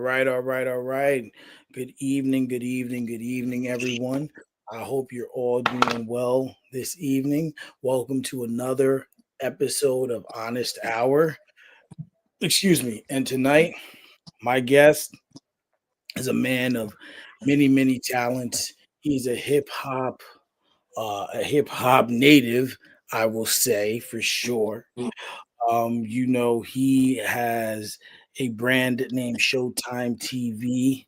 all right. Good evening, everyone. I hope you're all doing well this evening. Welcome to another episode of Honest Hour. Excuse me. And tonight, my guest is a man of many talents. He's a hip hop native, I will say for sure. He has a brand named Showtime TV.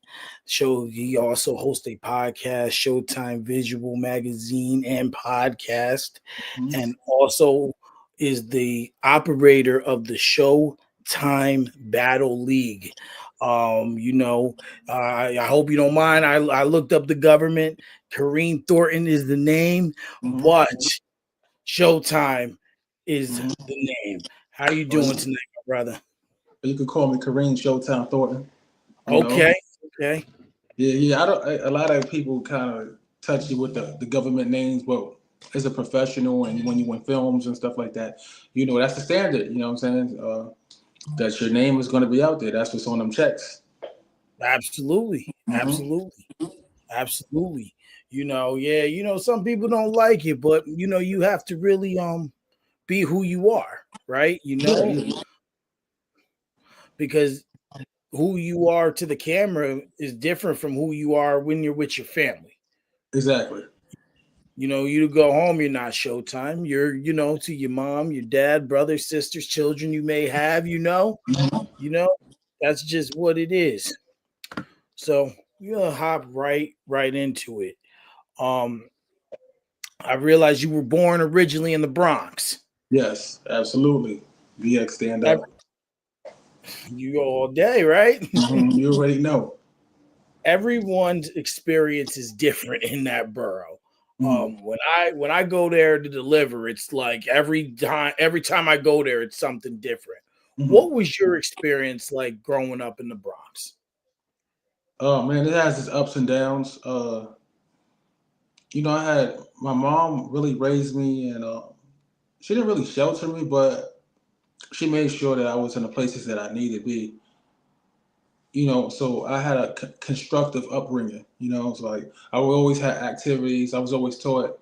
He also hosts a podcast, Showtime Visual Magazine and Podcast, Mhm. and also is the operator of the Showtime Battle League. I hope you don't mind. I looked up the government. Kareem Thornton is the name, Mhm. but Showtime is Mhm. the name. How you Or doing tonight, my brother? you could call me Kareem Showtime Thornton. You know, Okay, okay. yeah. I don't. A lot of people kind of touch you with the government names, but as a professional and when you win films and stuff like that, that's the standard. You know what I'm saying? That your name is going to be out there. That's what's on them checks. Absolutely, Hmm. absolutely, absolutely. Yeah, some people don't like it, but you have to really be who you are, right? Yeah, yeah, Because who you are to the camera is different from who you are when you're with your family. exactly. You go home, you're not Showtime. You're, to your mom, your dad, brothers, sisters, children you may have, Mhm. you know, that's just what it is. So we're gonna hop right into it. Um, I realized you were born originally in the Bronx. Yes, absolutely. VX stand Ev- up. You all day, right? You already know. Everyone's experience is different in that borough. Mm. When I go there to deliver, it's like every time I go there, it's something different. Mhm. What was your experience like growing up in the Bronx? Oh man, it has its ups and downs. I had my mom really raised me, and she didn't really shelter me, but she made sure that I was in the places that I needed to be. So I had a constructive upbringing. It's like I always had activities. I was always taught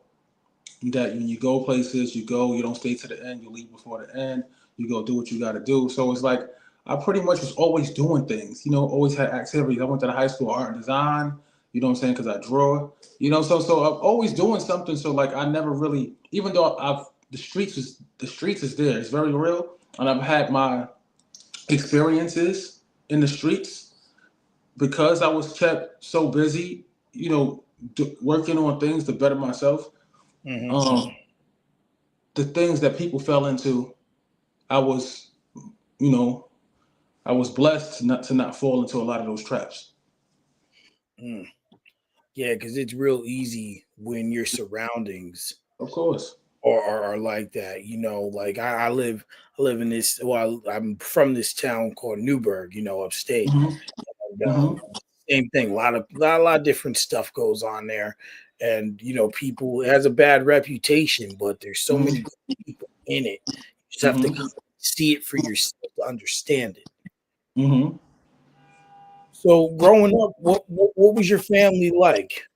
that when you go places, you go, you don't stay to the end, you leave before the end, you go do what you got to do. So it's like I pretty much was always doing things, always had activities. I went to the high school art and design, you know what I'm saying, because I draw, so I'm always doing something. So like I never really, even though the streets is there, it's very real, and I've had my experiences in the streets because I was kept so busy, working on things to better myself. Hmm. Um, the things that people fell into, I was, you know, I was blessed to not fall into a lot of those traps. Mm. Yeah, because it's real easy when your surroundings Of course. are like that. Like I live in this. Well, I'm from this town called Newburgh. Upstate. Hmm. And, Hmm. same thing. A lot of different stuff goes on there, and people it has a bad reputation, but there's so many Hmm. good people in it. You just have to Hmm. kind of see it for yourself to understand it. Hmm. So, growing up, what was your family like?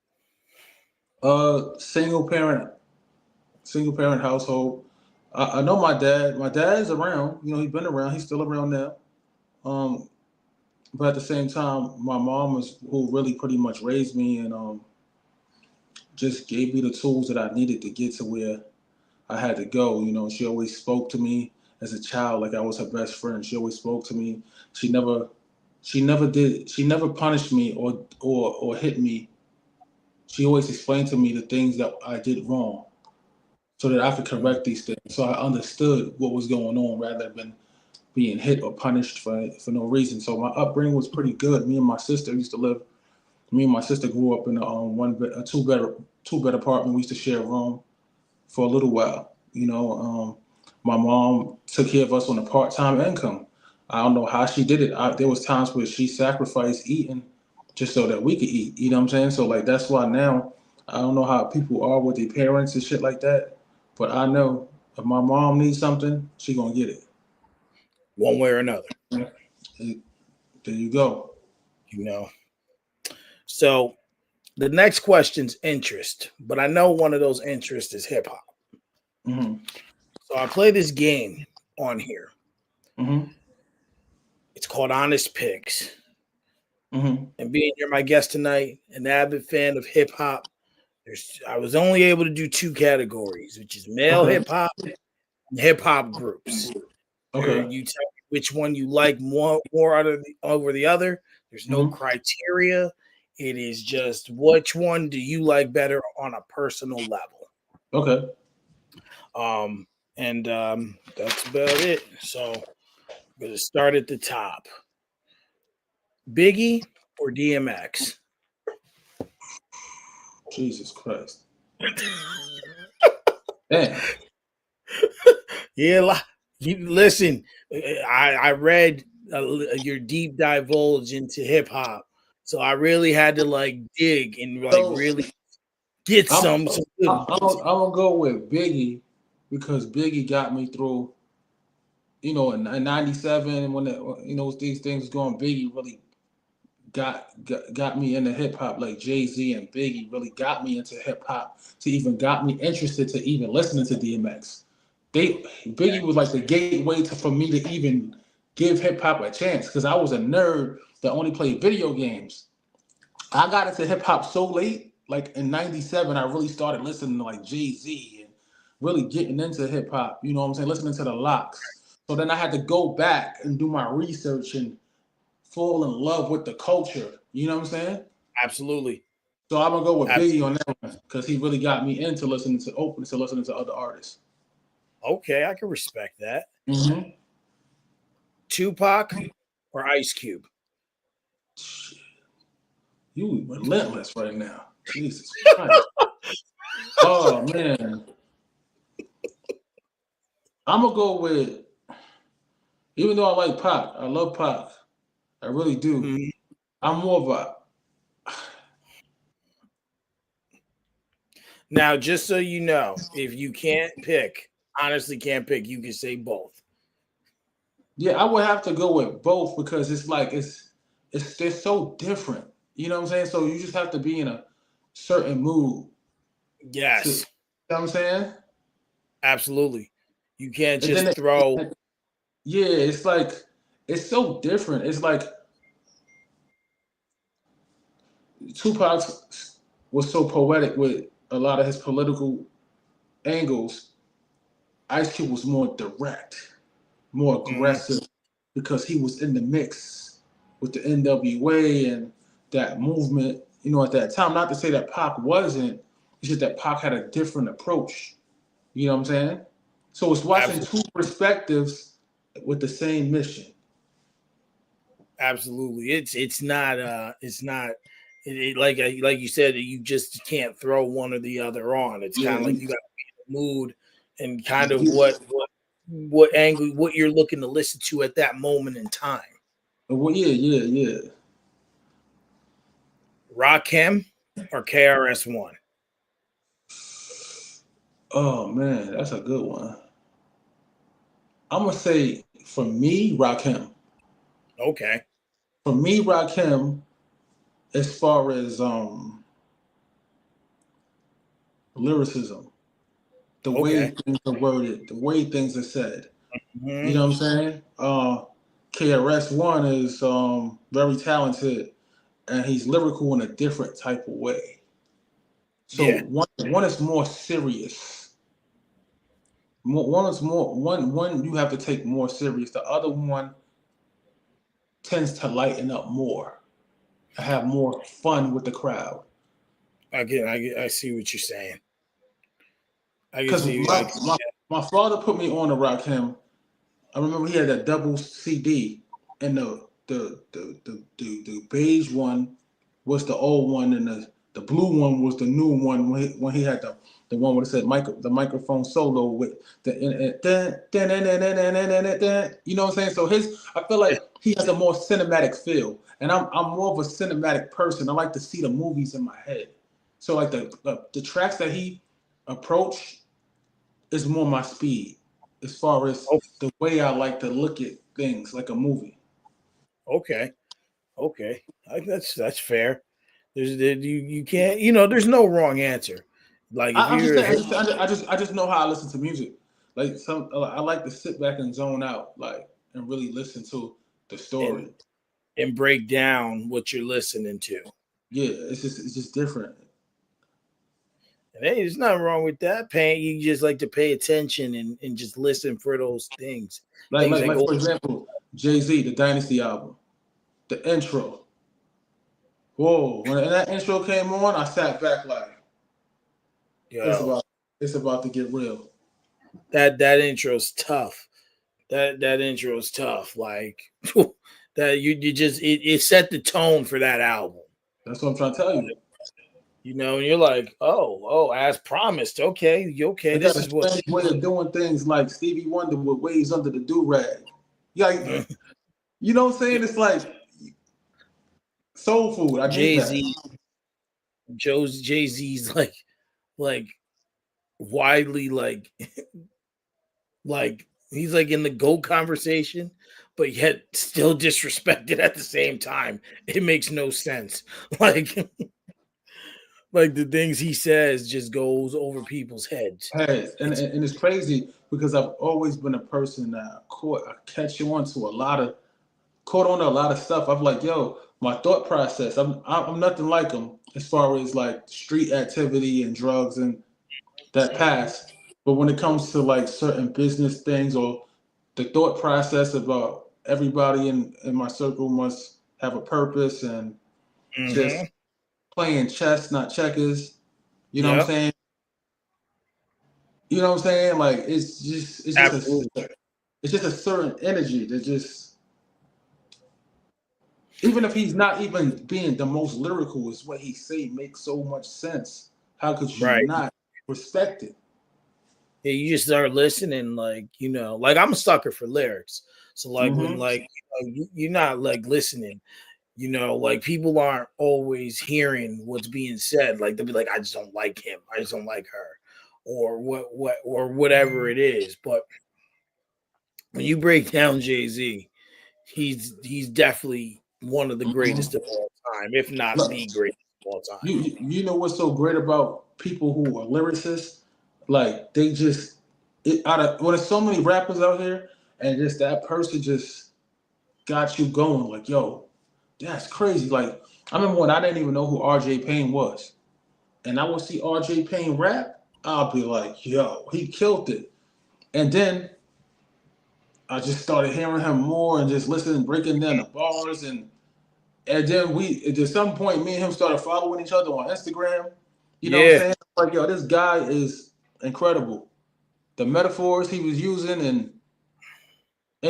Single parent household. I know my dad. My dad's around. He's been around. He's still around now. Um, but at the same time, my mom was who really pretty much raised me and just gave me the tools that I needed to get to where I had to go. She always spoke to me as a child like I was her best friend. She always spoke to me. She never, she never punished me or hit me. She always explained to me the things that I did wrong so that I could Mm. correct these things. So I understood what was going on rather than being hit or punished for no reason. So my upbringing was pretty good. Me and my sister used to live. Me and my sister grew up in a two bed apartment. We used to share a room for a little while. My mom took care of us on a part time income. I don't know how she did it. There was times where she sacrificed eating just so that we could eat. You know what I'm saying? So like that's why now I don't know how people are with their parents and shit like that. But I know if my mom needs something, she gonna get it. One way or another. And there you go. you know. So the next question's interest, but I know one of those interests is hip hop. Mm-hmm. So I play this game on here. Mm-hmm. It's called Honest Picks. Mm-hmm. And being you're my guest tonight, an avid fan of hip hop, I was only able to do two categories, which is male Okay. hip hop and hip hop groups. Okay. You tell me which one you like more over the other. There's no Mm-hmm. criteria. It is just which one do you like better on a personal level. Okay. Um, and that's about it. So I'm gonna start at the top. Biggie or DMX? Jesus Christ. Damn. Yeah, you listen. I read your deep divulge into hip hop, so I really had to like dig and like So really get I'm some good. I'm gonna go with Biggie because Biggie got me through. In '97 when these things going, Biggie really got me into hip hop. Like Jay-Z and Biggie really got me into hip hop. To even got me interested to even listening to DMX. Biggie was like the gateway for me to even give hip hop a chance because I was a nerd that only played video games. I got into hip hop so late, like in '97, I really started listening to like Jay Z and really getting into hip hop. You know what I'm saying? Listening to the locks. So then I had to go back and do my research and fall in love with the culture. You know what I'm saying? Absolutely, So I'm gonna go with Biggie absolutely. on that one because he really got me into listening to other artists. Okay, I can respect that. Mm-hmm. Tupac or Ice Cube? You relentless right now. Jesus Christ. Oh man. I'm gonna go with even though I like Pac, I love Pac. I really do. Mhm. I'm more of a Now, just so you know, if you can't pick, honestly can't pick, you can say both. yeah, I would have to go with both because it's like it's they're so different. You know what I'm saying? So you just have to be in a certain mood to you Yes, know what I'm saying? absolutely. You can't And then just throw. yeah, it's like it's so different. It's like Tupac was so poetic with a lot of his political angles. Ice Cube was more direct, more Mhm. aggressive because he was in the mix with the NWA and that movement, at that time. Not to say that Pac wasn't, it's just that Pac had a different approach. You know what I'm saying? So it's watching Absolutely. two perspectives with the same mission. Absolutely. It's not like you said, you just can't throw one or the other on. It's kind Yeah. of like you got to be in the mood and kind of what angle what you're looking to listen to at that moment in time. Well, yeah, yeah, yeah. Rakim or KRS-One? Oh man, that's a good one. I'm gonna say for me, Rakim. Okay. For me, Rakim, as far as lyricism, the way Okay. things are worded, the way things are said. You Hmm. know what I'm saying? KRS One is very talented and he's lyrical in a different type of way. So Yeah, one is more serious. One is more one you have to take more serious. The other one tends to lighten up more, have more fun with the crowd. I see what you're saying. I can Because see. I can see my father put me on to Rakim. I remember he had that double CD, and the beige one was the old one, and the blue one was the new one when he had the one where it said the microphone solo with the you know what I'm saying. So I feel that. like he has a more cinematic feel, and I'm more of a cinematic person. I like to see the movies in my head. So like the tracks that he approached is more my speed as far as Oh, the way I like to look at things like a movie. okay. Okay, that's fair. You can't, there's no wrong answer. Like if I'm just you're saying. I just know how I listen to music. Like I like to sit back and zone out, like, and really listen to the and story. and break down what you're listening to. Yeah, it's just different. And hey, there's nothing wrong with that. Paying you just like to pay attention and just listen for those things. Like Things like that like go for example, Jay-Z, the Dynasty album, the intro. Whoa! When that intro came on, I sat back like it's yo, about it's about to get real. that intro's tough. That intro's tough. Like that you just it set the tone for that album. That's what I'm trying to tell you. And you're like, oh, as promised. Okay, They got this a is what strange way of doing things, like Stevie Wonder with Waves Under the Do Rag. Yeah, you know what I'm saying? It's like soul food. I need Jay that. Z, Jay Z's like widely like he's like in the GOAT conversation, but yet still disrespected at the same time. It makes no sense. Like like the things he says just goes over people's heads. Hey, and, It's and it's crazy because I've always been a person that I catch on to a lot of caught on to a lot of stuff. I'm like, yo, my thought process. I'm nothing like them as far as like street activity and drugs and that pass. But when it comes to like certain business things or the thought process about everybody in my circle must have a purpose and just mm-hmm. playing chess, not checkers. You know what I'm Yep, saying? You know what I'm saying? Like it's just absolutely. it's just a certain energy that just even if he's not even being the most lyrical, is what he say makes so much sense. How could you Right. not respect it? Yeah, you just start listening, like I'm a sucker for lyrics. So like when Mm-hmm. you're not like listening, like people aren't always hearing what's being said. Like they'll be like, I just don't like him, I just don't like her, or what or whatever it is. But when you break down Jay-Z, he's definitely one of the greatest of Mm-hmm. all time, if not Look, the greatest of all time. you know what's so great about people who are lyricists? Like they just out of when there's so many rappers out here, and just that person just got you going. Like, yo, that's crazy. Like I remember when I didn't even know who R.J. Payne was, and I would see R.J. Payne rap, I'll be like, yo, he killed it. And then I just started hearing him more and just listening, breaking down the bars, and then we at some point me and him started following each other on Instagram. You know what I'm Yeah, saying? Like, yo, this guy is incredible. The metaphors he was using, and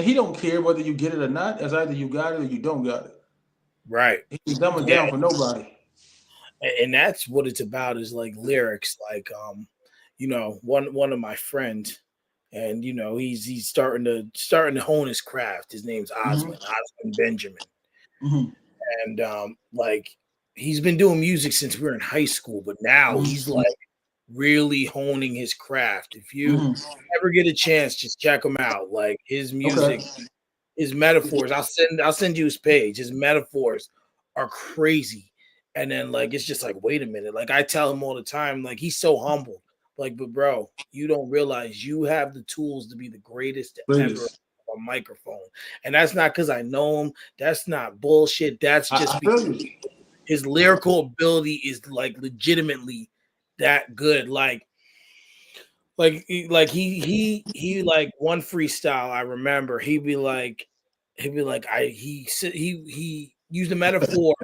he don't care whether you get it or not. As either you got it or you don't got it. right. He's dumbing Yeah, down for nobody. and that's what it's about is like lyrics. Like one of my friends, and he's starting to hone his craft. His name's Hmm. Osman Benjamin, Hmm. and like he's been doing music since we were in high school, but now he's Hmm. like really honing his craft. If you Hmm. ever get a chance, just check him out. Like his music, Okay. his metaphors. I'll send you his page. His metaphors are crazy. And then like it's just like, wait a minute. Like I tell him all the time, like he's so humble. Like, but bro, you don't realize you have the tools to be the greatest to ever Greatest. on a microphone. And that's not because I know him. That's not bullshit. That's I just because feel you. his lyrical ability is like legitimately that good. Like like one freestyle I remember he'd be like he used a metaphor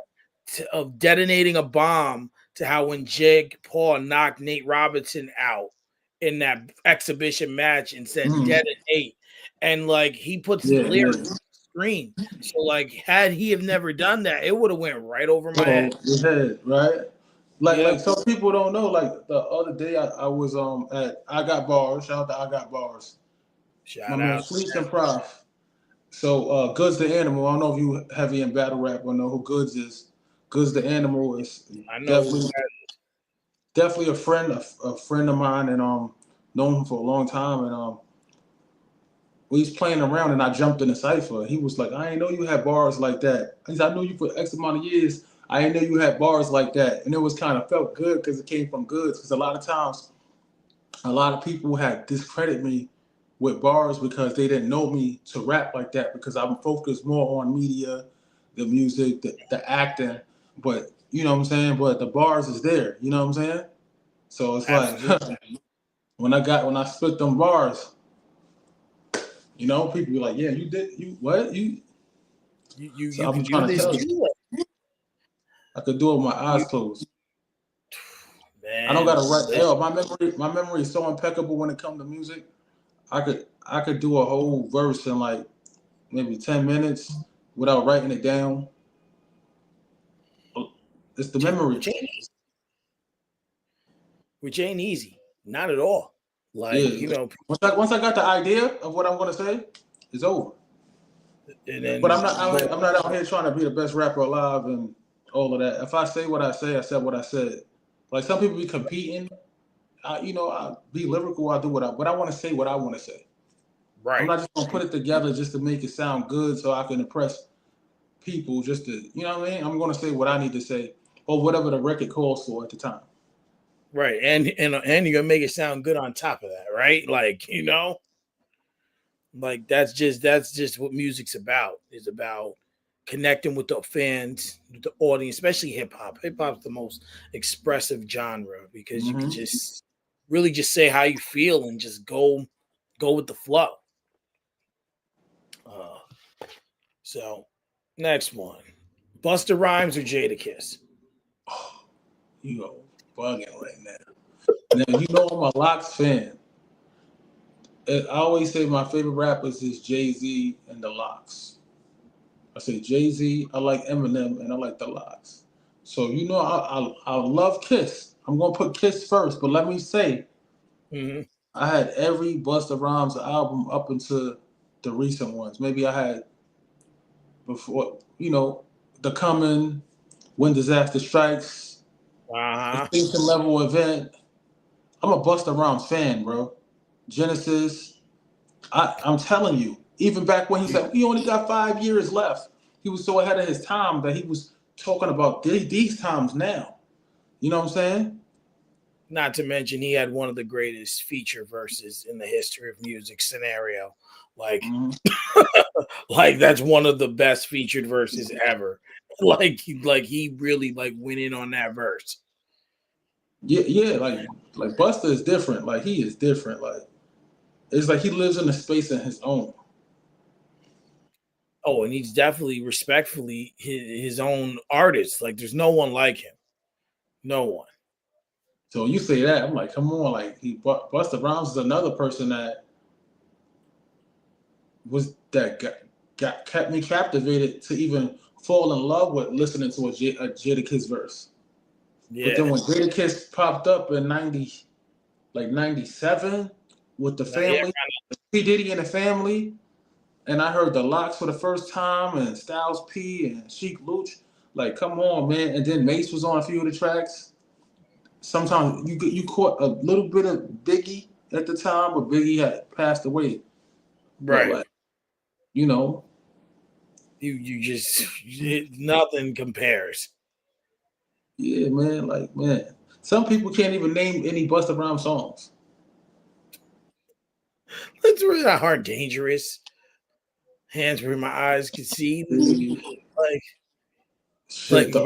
of detonating a bomb to how when Jake Paul knocked Nate Robinson out in that exhibition match and said Mhm. detonate, and like he puts the Yeah, lyrics yeah. on the screen. So like had he have never done that, it would have went right over my Oh, head. your head, right? Like Yep. some people don't know. Like the other day, I was at I Got Bars. Shout out to I Got Bars. My Shout man out. Fleets and Prof. So Goods the Animal. I don't know if you heavy in battle rap or know who Goods is. Goods the Animal is I know who definitely definitely a friend of mine, and known him for a long time. And we was playing around and I jumped in the cipher. He was like, I didn't know you had bars like that. He said, I knew you for X amount of years. I didn't know you had bars like that. And it was kind of felt good because it came from goods. Because a lot of times, a lot of people had discredited me with bars because they didn't know me to rap like that because I'm focused more on media, the music, the acting. But you know what I'm saying? But the bars is there. You know what I'm saying? So it's like Absolutely. when I split them bars, people be like, yeah, you did you what? So You I'm can do trying to this tell you, too, I could do it with my eyes you, closed. I don't man. gotta write Listen, hell. My memory is so impeccable when it comes to music. I could do a whole verse in like maybe 10 minutes without writing it down. It's the memory. which ain't easy, not at all. Like Yeah. Once I got the idea of what I'm gonna say, it's over. and But then go. I'm not out here trying to be the best rapper alive and all of that. If I say what I say, I said what I said. Like some people be competing. I be lyrical. I do but I want to say what I want to say. I'm Right, not just gonna put it together just to make it sound good so I can impress people. Just to, you know what I mean? I'm gonna say what I need to say or whatever the record calls for at the time. right, and you're gonna make it sound good on top of that, right? Like like that's just what music's about. Is about connecting with the fans, with the audience, especially hip hop. Hip hop's the most expressive genre because you can Hmm. just really just say how you feel and just go with the flow. Uh, so next one, Busta Rhymes or Jadakiss? Oh, you are bugging right now. Now I'm a Locks fan. I always say my favorite rappers is Jay Z and the Locks. I say Jay Z, I like Eminem, and I like the Locks. So I love Kiss. I'm gonna put Kiss first, but let me say Hmm. I had every Busta Rhymes album up until the recent ones. Maybe I had before, The Coming, When Disaster Strikes, Uh huh. Extinction Level Event. I'm a Busta Rhymes fan, bro. Genesis. I'm telling you, even back when he said he only got 5 years left, he was so ahead of his time that he was talking about these times now. You know what I'm saying? Not to mention he had one of the greatest feature verses in the history of music scenario. Like Hmm. like that's one of the best featured verses ever. Like he really like went in on that verse. Yeah, yeah. Like Buster is different. Like he is different. Like it's like he lives in a space of his own. Oh, and he's definitely respectfully his own artist. Like there's no one like him. No one. So you say that, I'm like, come on. Like Buster Rhymes is another person that got kept me captivated to even fall in love with listening to a Jadakiss verse. But then Yeah. when Jadakiss popped up in 97 with the Yeah. family, P Diddy and the family, and I heard the Locks for the first time and Styles P and Sheik Luch. Like, come on, man! And then Mace was on a few of the tracks. Sometimes you caught a little bit of Biggie at the time, but Biggie had passed away. But Right. like, you know, You just nothing compares. yeah, man. Like, man, some people can't even name any Busta Rhymes songs. It's really not hard dangerous. Hands where my eyes can see. Like Shit, like the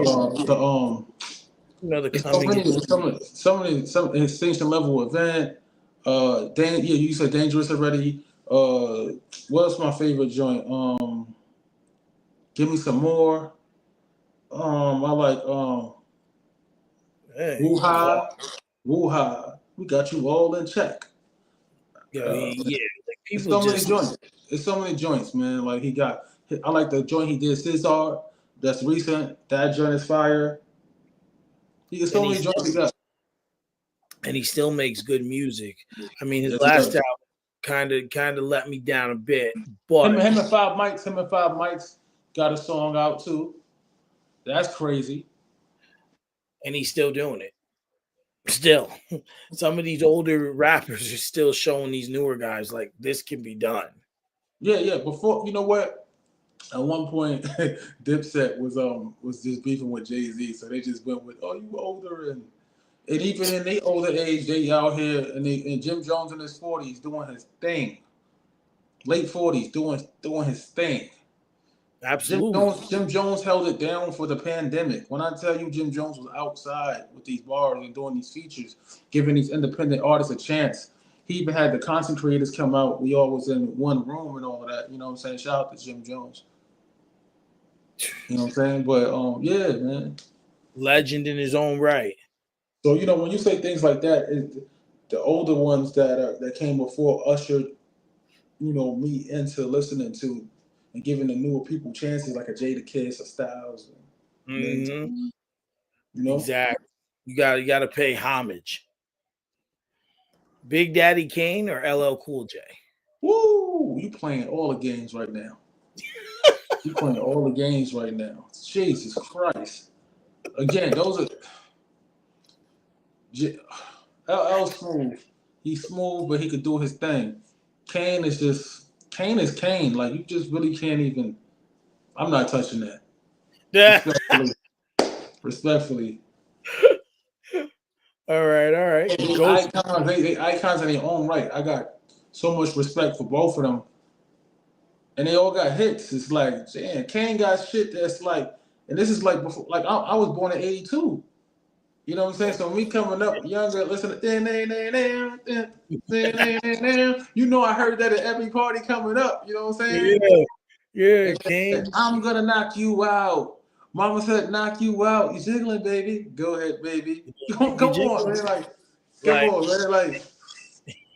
it's so coming. many, some extinction level event. Yeah, you said dangerous already. What's my favorite joint? Give me some more. I like Hey, Woo well, Ha, Woo Ha. We got you all in check. Uh, yeah, like it's people so many just joints. It's so many joints, man. Like he got. I like the joint he did Cesar. That's recent. That joint is fire. He got and so many joints he got. he still makes good music. I mean, his Yes, he last does. album kind of let me down a bit, but Him and Five Mics got a song out too. That's crazy. and he's still doing it. Still, some of these older rappers are still showing these newer guys like this can be done. Yeah, yeah. Before, you know what? At one point, Dipset was just beefing with Jay Z, so they just went with, "Oh, you older," and even in their older age, they out here and Jim Jones in his 40s doing his thing, late 40s doing his thing. Absolutely. Jim Jones held it down for the pandemic. When I tell you Jim Jones was outside with these bars and doing these features, giving these independent artists a chance. He even had the content creators come out. We all was in one room and all of that. You know what I'm saying? Shout out to Jim Jones. You know what I'm saying? But yeah, man. Legend in his own right. So when you say things like that, the older ones that came before ushered me into listening to and giving the newer people chances like a Jada Kiss, a Styles, and then Hmm. you know. Exactly. You gotta pay homage. Big Daddy Kane or LL Cool J? Woo! You playing all the games right now. You playing all the games right now. Jesus Christ! Again, those are J- LL smooth. He's smooth, but he could do his thing. Kane is Kane. Like you just really can't even. I'm not touching that. Yeah. Respectfully, respectfully. All right, all right. They Ghost. icons. They icons in their own right. I got so much respect for both of them, and they all got hits. It's like, damn, Kane got shit that's like, and this is like before. Like I was born in '82. You know what I'm saying? So me coming up younger, listen to I heard that at every party coming up. You know what I'm saying? Yeah, yeah, And Kane. I'm gonna knock you out. Mama said, knock you out. You jiggling, baby. Go ahead, baby. You Come just on, man. Like, come like on, man. Like,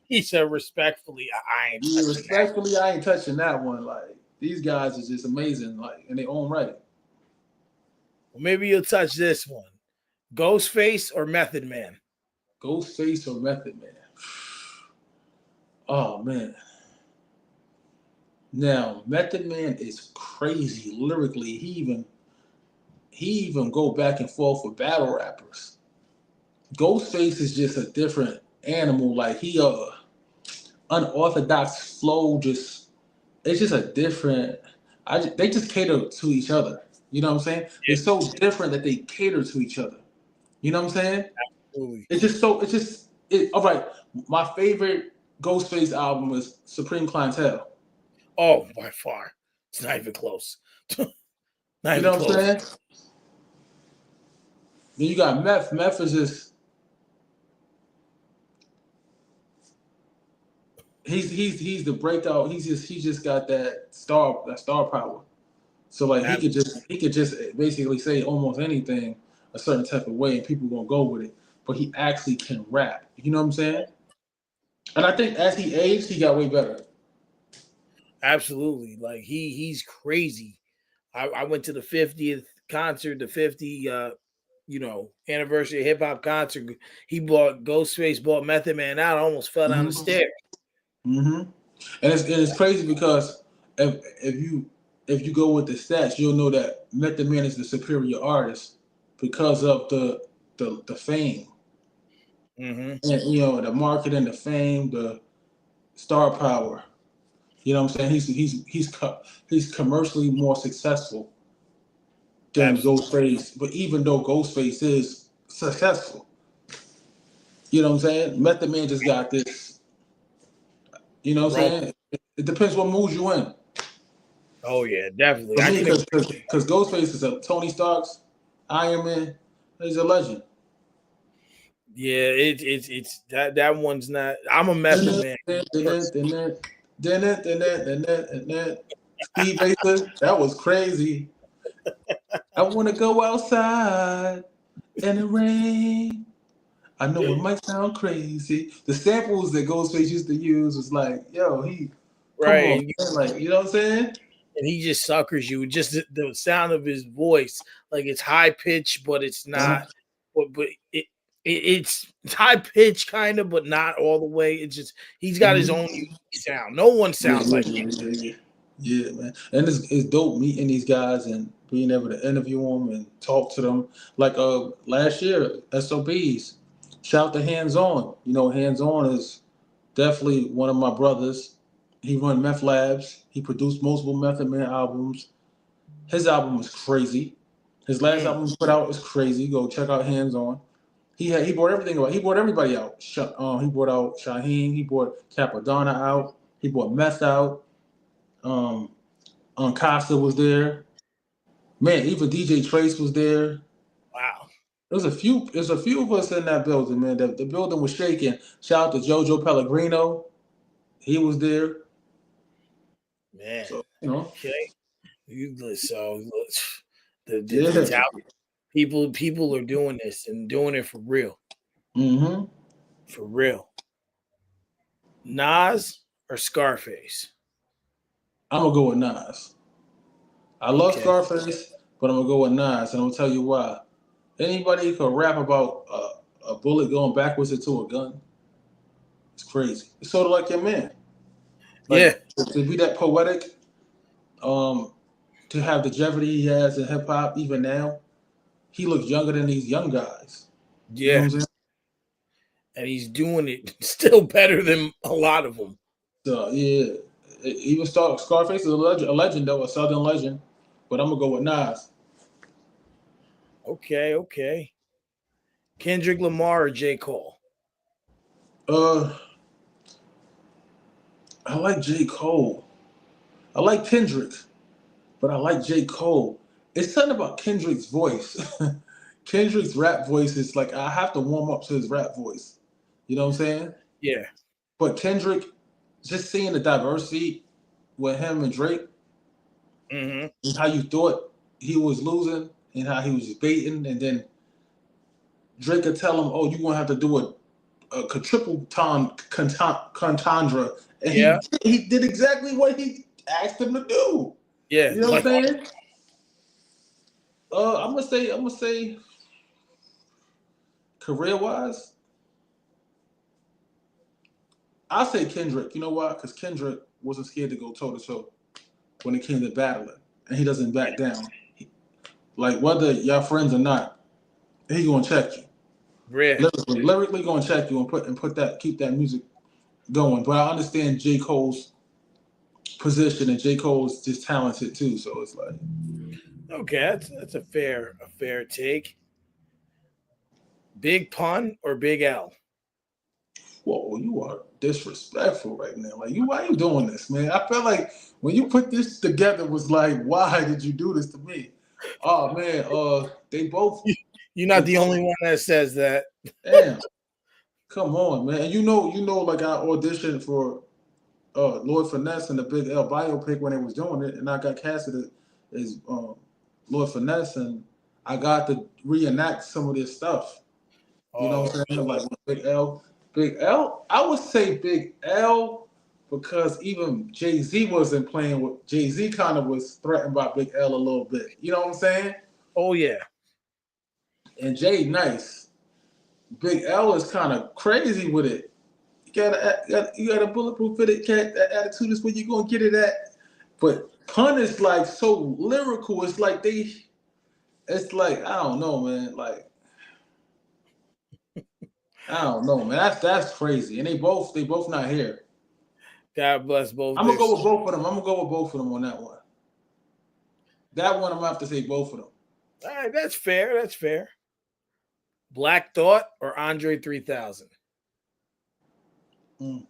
he said respectfully, I ain't yeah, touching that. respectfully, I ain't touching that one. Like, these guys are just amazing, like, in their own right. Well, maybe you'll touch this one. Ghostface or Method Man? Ghostface or Method Man. Oh man. Now, Method Man is crazy lyrically. He even go back and forth with battle rappers. Ghostface is just a different animal. Like he unorthodox flow. Just it's just a different. They just cater to each other. You know what I'm saying? They're so different that they cater to each other. You know what I'm saying? Absolutely. It's just so. It's just it. All right. My favorite Ghostface album was Supreme Clientele. Oh, by far. It's not even close. Not You even know what I'm close. saying? Then you got Meth. Meth is just he's the breakout. He just got that star power. So like he could just basically say almost anything a certain type of way and people gonna go with it. But he actually can rap. You know what I'm saying? And I think as he aged, he got way better. Absolutely. Like he's crazy. I went to the 50th concert, the 50 anniversary of hip hop concert. He bought Ghostface, bought Method Man out. I almost fell down the Hmm. stairs. Hmm. And it's crazy because if you go with the stats, you'll know that Method Man is the superior artist because of the fame Hmm. and the marketing, the fame, the star power. You know what I'm saying? He's commercially more successful than Absolutely. Ghostface, but even though Ghostface is successful, you know what I'm saying? Method Man just got this. You know what I'm Bro. saying? It depends what mood you in. Oh yeah, definitely. For I me, can agree. because Ghostface is a Tony Stark's Iron Man. He's a legend. Yeah, it's that one's not. I'm a Method Man person. Speed Racer, that was crazy. I want to go outside in the rain. I know it might sound crazy. The samples that Ghostface used to use was like, yo, come Right, on, man. Like, you know what I'm saying? and he just suckers you. Just the sound of his voice, like it's high pitch, but it's not. Uh-huh. But it's high pitch kind of, but not all the way. It's just he's got his own Mhm. unique sound. No one Yeah, sounds yeah, like yeah, yeah, yeah. Yeah, man. And it's dope meeting these guys and being able to interview them and talk to them. Like last year, SOBs. Shout to Hands On. Hands On is definitely one of my brothers. He run meth labs. He produced multiple Method Man albums. His album was crazy. His last Mm, album he put out is crazy. Go check out Hands On. He brought everything out. He brought everybody out. He brought out Shaheem. He brought Capadonna out. He brought Meth out. Um, Costa was there. Man, even DJ Trace was there. wow, There's a few of us in that building, man. The building was shaking. Shout out to JoJo Pellegrino. He was there. man. So, Okay, so the yeah. tout people are doing this and doing it for real, Mm-hmm. for real. Nas or Scarface? I'm gonna go with Nas. I love Okay, Scarface, but I'm gonna go with Nas, and I'm gonna tell you why. Anybody could rap about a bullet going backwards into a gun. It's crazy. It's sort of like your man. yeah, Like to be that poetic, um, to have the longevity he has in hip hop, even now, he looks younger than these young guys. You know what yeah, I'm saying? and he's doing it still better than a lot of them. So yeah, even Scarface is a legend though, a Southern legend. But I'm gonna go with Nas. Okay, okay. Kendrick Lamar or J. Cole? Uh, I like J. Cole. I like Kendrick, but I like J. Cole. It's something about Kendrick's voice. Kendrick's rap voice is like I have to warm up to his rap voice. You know what I'm saying? Yeah. But Kendrick, just seeing the diversity with him and Drake, Mm-hmm. and how you thought he was losing and how he was baiting, and then Drake could tell him, "Oh, you're gonna have to do a triple ton contandra," and Yeah. he did exactly what he asked him to do. Yeah. You know what Like, I'm saying? I'm gonna say, career wise, I'll say Kendrick. You know why? Because Kendrick wasn't scared to go toe to toe when it came to battling, and he doesn't back down. Like whether y'all friends or not, he gonna check you. yeah. Lyrically gonna check you and put that keep that music going. But I understand J. Cole's position, and J. Cole's just talented too. So it's like, Okay, that's a fair take. Big pun or Big L? whoa, you are disrespectful right now. Like why are you doing this, man? I felt like when you put this together was like, why did you do this to me? Oh man, they both You're not they the both only one that says that. damn. Come on, man. And like I auditioned for Lord Finesse and the Big L biopic when they was doing it, and I got casted as Lord Finesse, and I got to reenact some of this stuff. You know Oh, what I'm saying? Like with Big L. I would say Big L because even Jay Z wasn't playing with Jay Z. Kind of was threatened by Big L a little bit. You know what I'm saying? oh yeah. And Jay nice. Big L is kind of crazy with it. You got a bulletproof fitted cat. That attitude is where you gonna get it at. But pun is like so lyrical. It's like they. It's like I don't know, man. Like I don't know, man. That's crazy. And they both not here. God bless both I'm gonna their go with souls. both of them. I'm gonna go with both of them on that one. That one I'm gonna have to say both of them. All right, that's fair. That's fair. Black Thought or Andre 3000? Mm.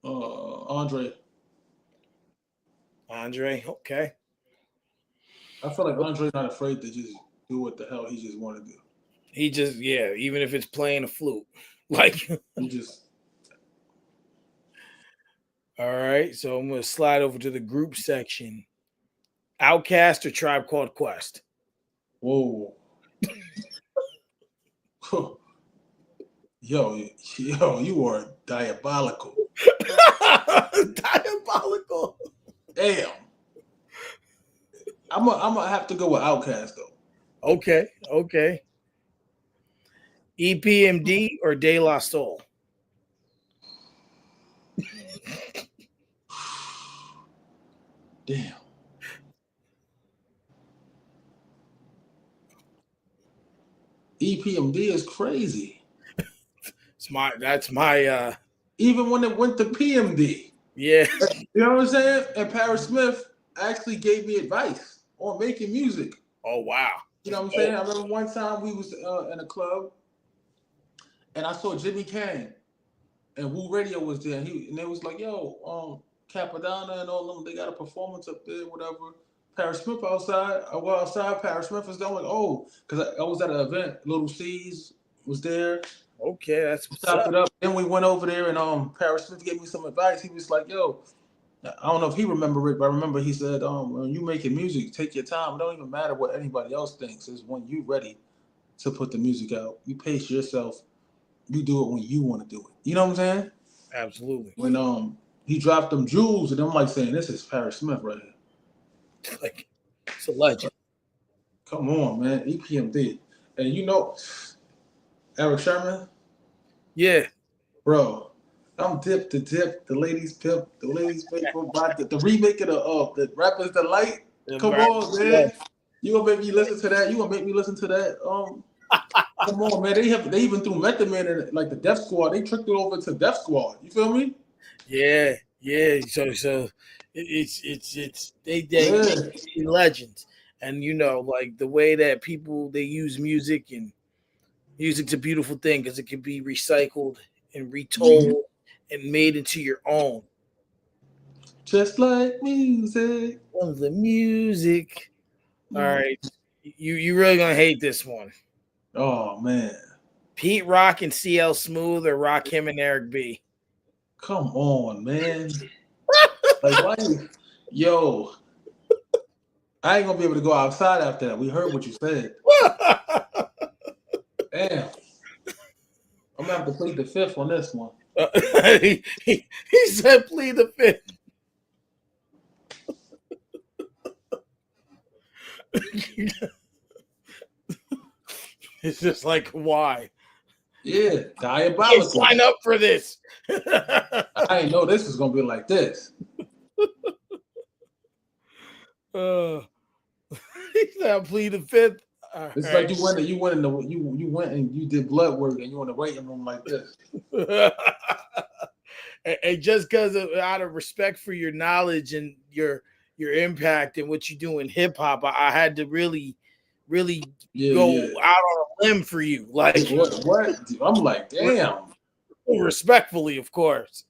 Andre. Andre, okay. I feel like Andre not afraid to just do what the hell he just want to do. He just, yeah, even if it's playing a flute. Like, He just all right, so I'm gonna slide over to the group section. Outcast or Tribe Called Quest? whoa. Yo, you are diabolical. Diabolical. Damn. I'm gonna have to go with Outkast though. Okay, okay. EPMD or De La Soul? Damn. EPMD is crazy. That's my Even when it went to PMD. yeah. You know what I'm saying? And Paris Smith actually gave me advice on making music. Oh wow. You know what I'm Oh, saying? I remember one time we was in a club and I saw Jimmy Kane and Wu Radio was there. And they was like, yo, Capadonna and all them, they got a performance up there, whatever. Paris Smith outside. I went outside. Paris Smith was there. I'm like, oh, because I was at an event. Little C's was there. okay, that's what's Chopped up. it up. Then we went over there and Paris Smith gave me some advice. He was like, yo, I don't know if he remember it, but I remember he said, when you making music, take your time. It don't even matter what anybody else thinks. It's when you ready to put the music out. You pace yourself. You do it when you want to do it. You know what I'm saying? Absolutely. When he dropped them jewels, and I'm like saying, this is Paris Smith right here. Like it's a legend. Come on, man. EPMD. And you know, Eric Sherman, Yeah. bro. I'm dip to dip, the ladies pimp, the ladies faithful, but the remake of the Rappers Delight. Come on, man. You gonna make me listen to that? You gonna make me listen to that? Come on, man. They even threw Method Man in like the Def Squad. They tricked it over to Def Squad. You feel me? Yeah, yeah. So it's they Yeah. legends, and you know, like the way that people they use music, and music's a beautiful thing because it can be recycled and retold and made into your own. Just like music. Love the music. All right, you really gonna hate this one. Oh man. Pete Rock and CL Smooth, or Rock Him and Eric B. Come on, man. Like why yo, I ain't gonna be able to go outside after that. We heard what you said. Damn. I'm gonna have to plead the fifth on this one. He said plead the fifth. It's just like, why? Yeah, I diabolical. sign up for this. I didn't know this was gonna be like this. He said plead the fifth. It's like you went and you did blood work and you in the waiting room like this. And just because out of respect for your knowledge and your impact and what you do in hip hop, I had to really go out on a limb for you. Like what? I'm like, damn. Respectfully, of course.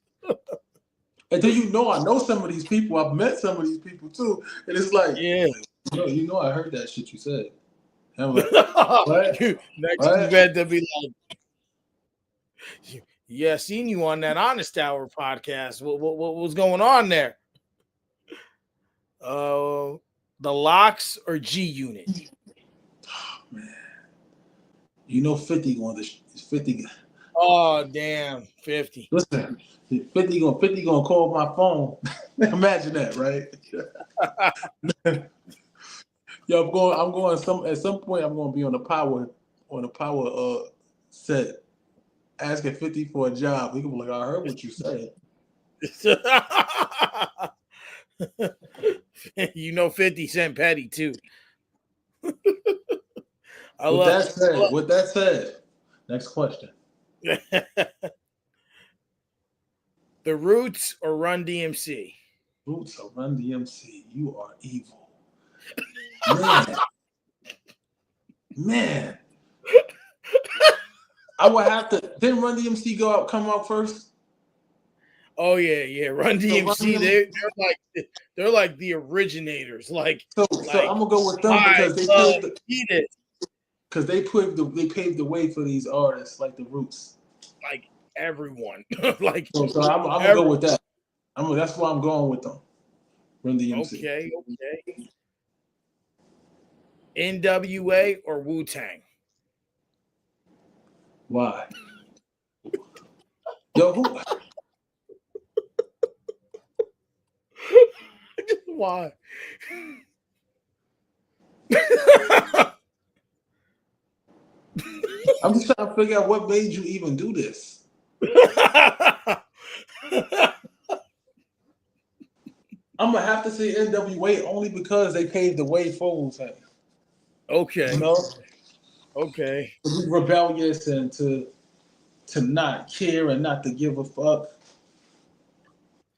And then I know some of these people. I've met some of these people too, and it's like, yeah, I heard that shit you said. And I'm like, what? Next event to be like, yeah, seen you on that Honest Hour podcast. What was going on there? The Locks or G Unit? Oh, man, 50 going to 50. Oh damn, 50. Listen, 50 gonna call my phone. Imagine that, right? Yo, I'm going at some point I'm gonna be on a power set asking 50 for a job. He gonna be like, I heard what you said. 50 Cent petty too. With that said, next question. The Roots or Run DMC? Roots or Run DMC? You are evil. Man. I would have to. Didn't Run DMC come out first? Oh yeah. Run DMC. They're like the originators. Like so I'm gonna go with them because they paved the way for these artists like the Roots. Like everyone. Like so I'm gonna go with that. That's why I'm going with them. Run DMC. Okay. NWA or Wu-Tang? Why? Yo, who? Why? I'm just trying to figure out what made you even do this. I'm gonna have to say NWA only because they paved the way for Wu-Tang. Okay. You know? Okay. To be rebellious and to to not care and not to give a fuck.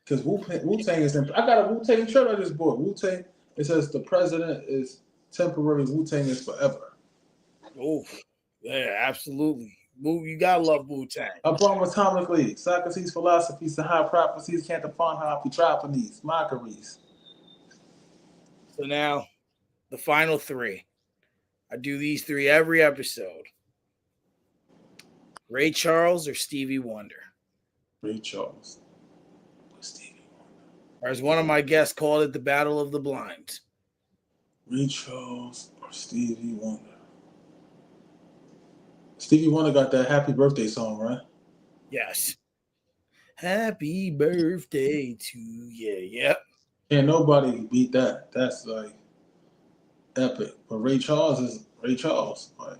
Because Wu Tang is. I got a Wu Tang shirt I just bought. Wu Tang. It says the president is temporary. Wu Tang is forever. Oh, yeah, absolutely. You gotta love Wu Tang. Upon atomically, Socrates' philosophies and high prophecies can't define how Petropolis, mockeries. So now the final three. I do these three every episode. Ray Charles or Stevie Wonder. Ray Charles. Stevie. Or as one of my guests called it, the Battle of the Blinds. Ray Charles or Stevie Wonder. Stevie Wonder got that happy birthday song, right? Yes. Happy birthday to you. Yep. Can't nobody beat that. That's like epic. But Ray Charles is Ray Charles. Like,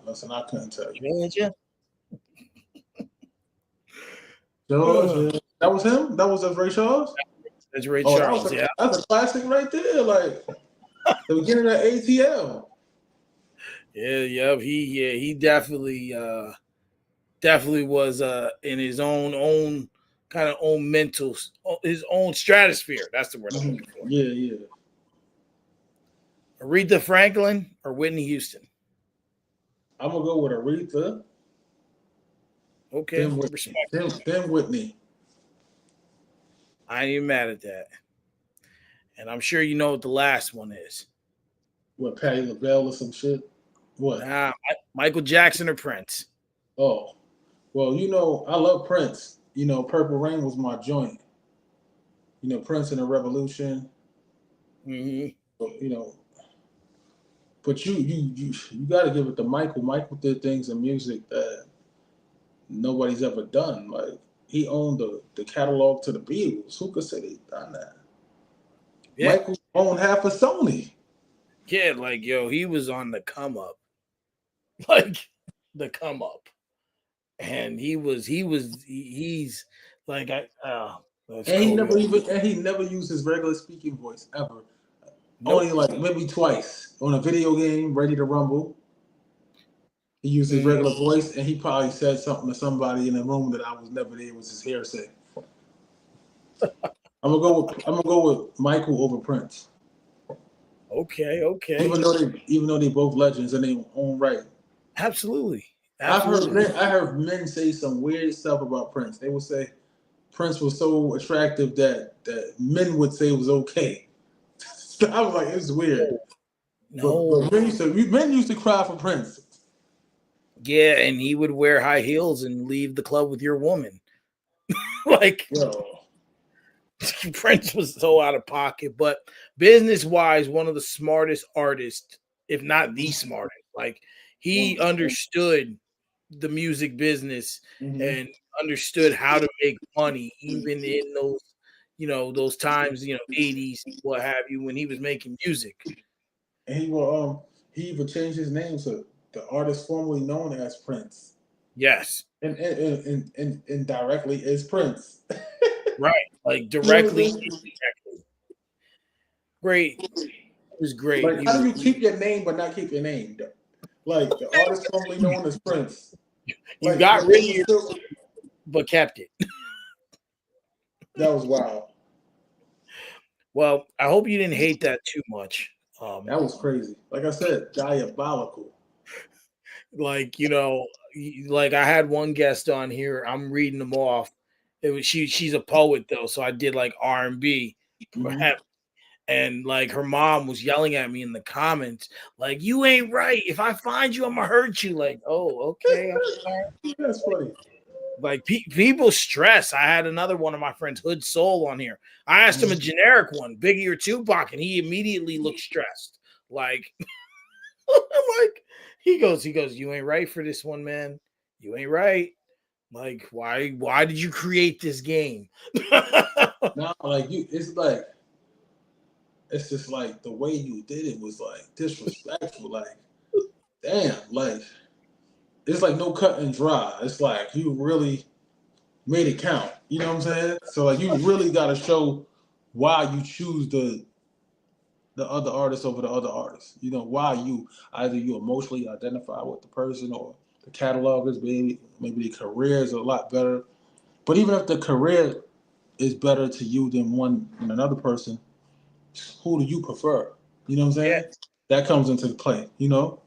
listen, I couldn't tell you. Georgia. Georgia. That was him? That was Ray Charles? That's Ray Charles, that's a classic right there. Like the beginning of ATL. Yeah. He definitely was in his own kind of own mental, his own stratosphere. That's the word I'm looking for. Yeah. Aretha Franklin or Whitney Houston? I'm gonna go with Aretha. Okay, then Whitney. I ain't even mad at that. And I'm sure you know what the last one is. What, Patti LaBelle or some shit? What? Michael Jackson or Prince? Oh, well, I love Prince. Purple Rain was my joint. Prince and the Revolution. Mm-hmm. But you got to give it to Michael. Michael did things in music that nobody's ever done. Like he owned the catalog to the Beatles. Who could say they done that? Yeah. Michael owned half of Sony. Yeah, like he was on the come up, like the come up, and he's like he never used his regular speaking voice ever. Nope. Only like maybe twice on a video game, Ready to Rumble. He used his regular voice, and he probably said something to somebody in the room that I was never there. It was his hearsay. I'm gonna go with Michael over Prince. Okay. Even though they both legends in their own right. Absolutely. I heard men say some weird stuff about Prince. They would say Prince was so attractive that men would say it was okay. I was like, it's weird. No, but men used to cry for Prince. Yeah, and he would wear high heels and leave the club with your woman. Like, Prince was so out of pocket, but business-wise, one of the smartest artists, if not the smartest. Like, he understood the music business and understood how to make money, even in those, those times, 80s, what have you, when he was making music. And he even changed his name to the artist formerly known as Prince. Yes. And directly is Prince. Right. Like directly. Great. It was great. Like, how do you keep your name but not keep your name? Like the artist formerly known as Prince. You got rid of your but kept it. That was wild. Well, I hope you didn't hate that too much. That was crazy. Like I said, diabolical. Like, like I had one guest on here. I'm reading them off. It was she's a poet though, so I did like R&B. And like her mom was yelling at me in the comments, like, you ain't right. If I find you, I'm gonna hurt you. Like, oh, okay. That's funny. Like people stress. I had another one of my friends, Hood Soul, on here. I asked him a generic one, Biggie or Tupac, and he immediately looked stressed. Like, like he goes, you ain't right for this one, man. You ain't right. Like, why did you create this game? No, like it's just like the way you did it was like disrespectful. Like, damn, like it's like no cut and dry. It's like you really made it count. You know what I'm saying? So like you really got to show why you choose the other artist over the other artist. Why you either you emotionally identify with the person or the catalog is maybe the career is a lot better. But even if the career is better to you than one than another person, who do you prefer? You know what I'm Yeah, saying? That comes into play. You know.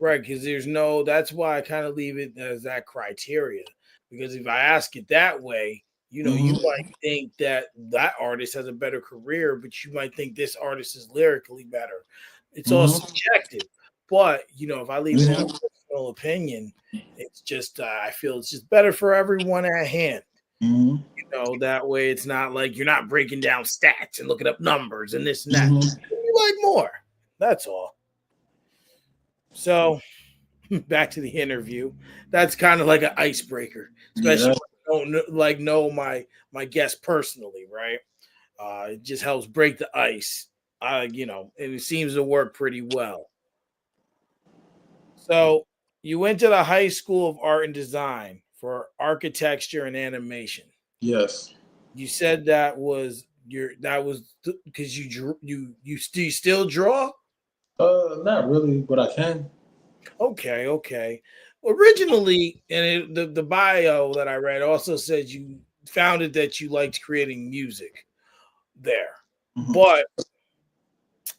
right. Because there's no. That's why I kind of leave it as that criteria. Because if I ask it that way, you Mm-hmm. might think that that artist has a better career, but you might think this artist is lyrically better. It's all Mm-hmm. subjective. But if I leave it in a Mm-hmm. personal opinion, it's just I feel it's just better for everyone at hand. Mm-hmm. That way it's not like you're not breaking down stats and looking up numbers and this and that. Mm-hmm. You like more. That's all. So back to the interview. That's kind of like an icebreaker, especially Yeah. when I don't know my guest personally, right? It just helps break the ice. And it seems to work pretty well. So you went to the High School of Art and Design for architecture and animation. Yes. You said that was because you drew you still draw? Not really, but I can. Okay, okay. Originally, and the bio that I read also said you founded that you liked creating music there, Mm-hmm.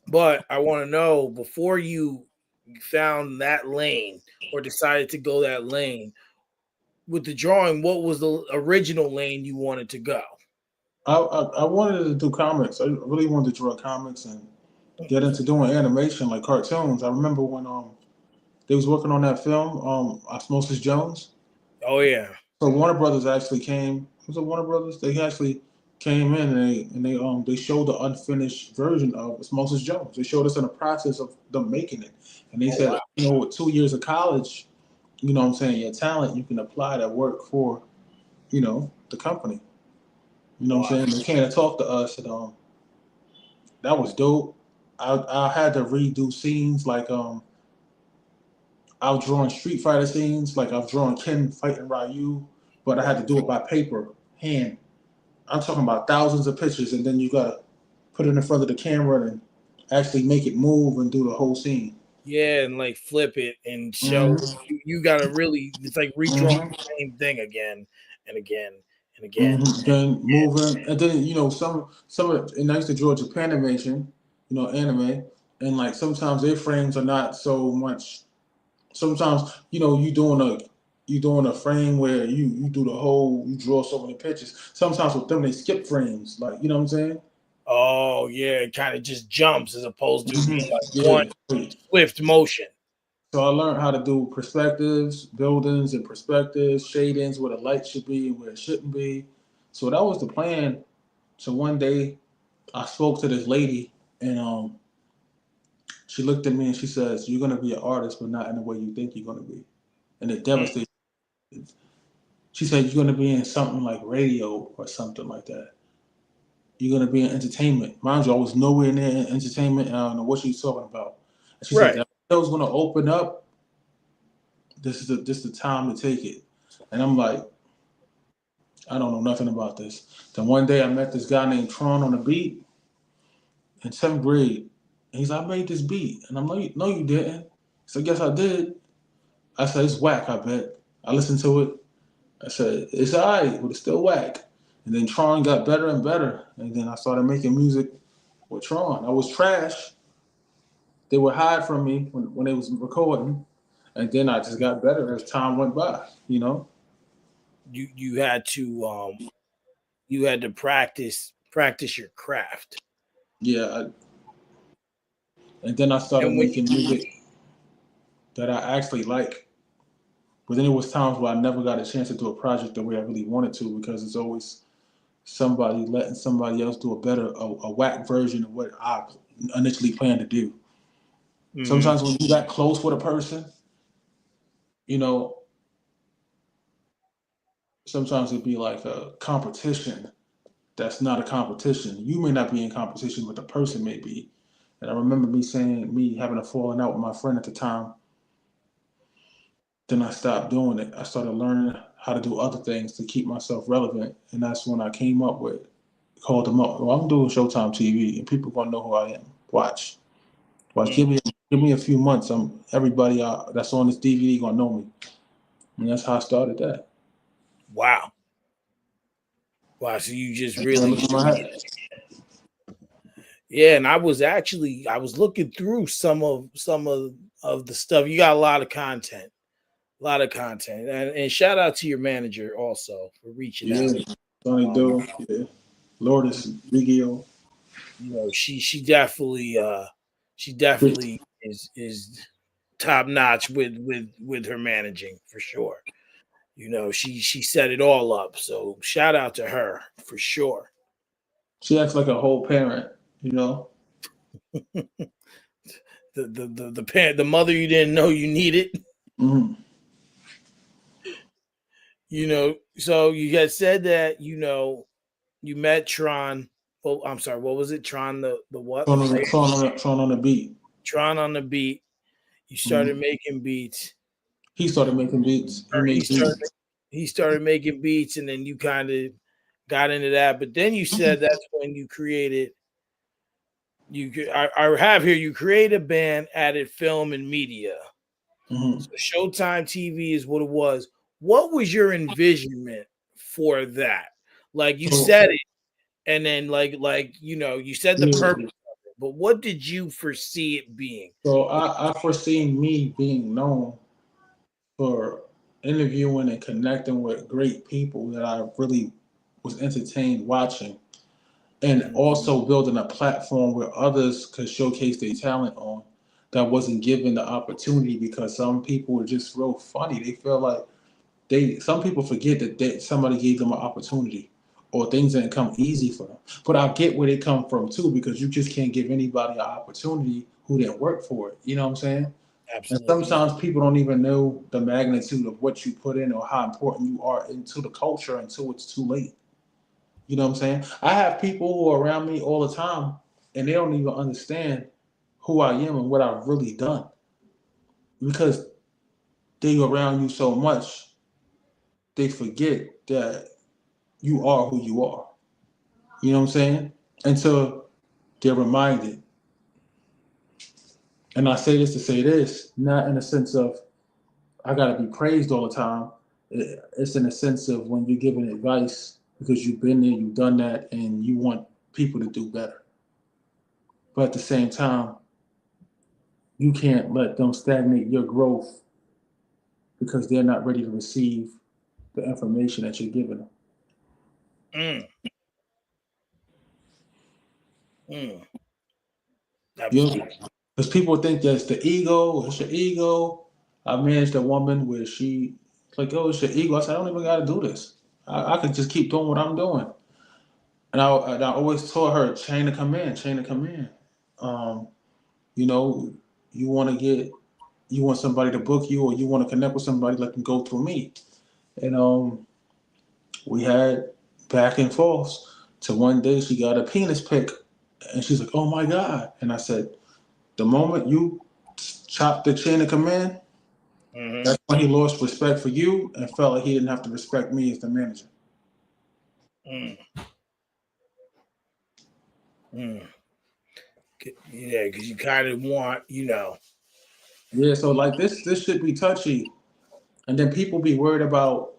but I want to know before you found that lane or decided to go that lane with the drawing, what was the original lane you wanted to go? I wanted to do comics. I really wanted to draw comics and get into doing animation like cartoons. I remember when they was working on that film, Osmosis Jones. Oh yeah. So Warner Brothers actually came. Was it Warner Brothers? They actually came in and they showed the unfinished version of Osmosis Jones. They showed us in the process of them making it, and they Oh wow. said, with 2 years of college, what I'm saying, your talent, you can apply that work for, the company. You know what Wow. I'm saying? They came to talk to us, and that was dope. I had to redo scenes like I was drawing Street Fighter scenes, like I was drawing Ken fighting Ryu, but I had to do it by paper, hand. I'm talking about thousands of pictures, and then you gotta put it in front of the camera and actually make it move and do the whole scene. Yeah, and like flip it and show Mm-hmm. you gotta really it's like redrawing Mm-hmm. the same thing again and again and again. Mm-hmm. Then moving, and then some of it, and I used to draw Japan animation, anime, and like sometimes their frames are not so much. Sometimes you doing a frame where you do the whole, you draw so many pictures. Sometimes with them they skip frames, like, you know what I'm saying. Oh yeah, it kind of just jumps as opposed to being like one Yeah. swift motion. So I learned how to do perspectives, buildings and perspectives, shadings, where the light should be and where it shouldn't be. So that was the plan. So one day I spoke to this lady, and she looked at me and she says, "You're gonna be an artist, but not in the way you think you're gonna be." And it Mm. devastated. She said, "You're gonna be in something like radio or something like that. You're gonna be in entertainment." Mind you, I was nowhere near entertainment. And I don't know what she's talking about. And she said Right. that was gonna open up. This is the time to take it. And I'm like, I don't know nothing about this. Then one day I met this guy named Tron on a beat in seventh grade. And he's like, "I made this beat." And I'm like, "No, you didn't." He said, "Yes, I did." I said, "It's whack, I bet." I listened to it. I said, "It's all right, but it's still whack." And then Tron got better and better. And then I started making music with Tron. I was trash. They would hide from me when they was recording. And then I just got better as time went by. You had to practice your craft. Yeah. And then I started And when you making music that I actually like. But then there was times where I never got a chance to do a project the way I really wanted to, because it's always somebody letting somebody else do a whack version of what I initially planned to do. Mhm. Sometimes when you got close with a person, you know, sometimes it'd be like a competition that's not a competition. You may not be in competition, but the person may be. And I remember me having a falling out with my friend at the time. Then I stopped doing it. I started learning how to do other things to keep myself relevant. And that's when I came up with, called them up. Well, I'm doing Showtime TV, and people gonna know who I am. Watch. Mm. Give me a few months. Everybody that's on this DVD gonna know me. And that's how I started that. Wow. Wow. So you just And really look at my hat. yeah, and I was looking through some of the stuff. You got a lot of content. A lot of content. And shout out to your manager also for reaching Yeah, out. Sonny Um, Doe. Yeah, Lourdes Bigio. she definitely is top notch with her managing for sure. She set it all up. So shout out to her for sure. She acts like a whole parent, you know. The parent, the mother you didn't know you needed. Mm-hmm. So you had said that you met Tron. Well, I'm sorry, what was it? Tron the what? The player? Tron on the beat. Tron on the beat. You started Mm-hmm. making beats. He started making beats. He Or he made started beats. he started making beats, and then you kind of got into that. But then you said that's when you created. I have here you create a band, added film and media. Mm-hmm. So Showtime TV is what it was. What was your envisionment for that? Like you So said it, and then you said the yeah. purpose of it, but what did you foresee it being? So I foreseen me being known for interviewing and connecting with great people that I really was entertained watching, and Mhm. also building a platform where others could showcase their talent on that wasn't given the opportunity because some people are just real funny. They feel like some people forget that somebody gave them an opportunity or things didn't come easy for them. But I get where they come from too because you just can't give anybody an opportunity who didn't work for it. You know what I'm saying? And Absolutely not. sometimes people don't even know the magnitude of what you put in or how important you are into the culture until it's too late. You know what I'm saying? I have people who are around me all the time and they don't even understand who I am and what I've really done because they around you so much, they forget that you are who you are. You know what I'm saying? Until they're reminded. And I say this to say this, not in a sense of I gotta be praised all the time. It's in a sense of when you're giving advice because you've been there, you've done that, and you want people to do better. But at the same time, you can't let them stagnate your growth because they're not ready to receive the information that you're giving them. Mm, mm, You absolutely. know, because people think that's the ego, it's your ego. I managed a woman where she like, oh, it's your ego. I said, I don't even got to do this. I could just keep doing what I'm doing. And I always taught her chain of command, chain of command. Um, you know, you want to you want somebody to book you, or you want to connect with somebody, let them go through me. And we had back and forth. To one day she got a penis pic, and she's like, "Oh my god!" And I said, "The moment you chop the chain of command, Hmm. that's when he lost respect for you and felt like he didn't have to respect me as the manager." Mm, mm. Yeah, because you kind of want, Yeah, so like this should be touchy, and then people be worried about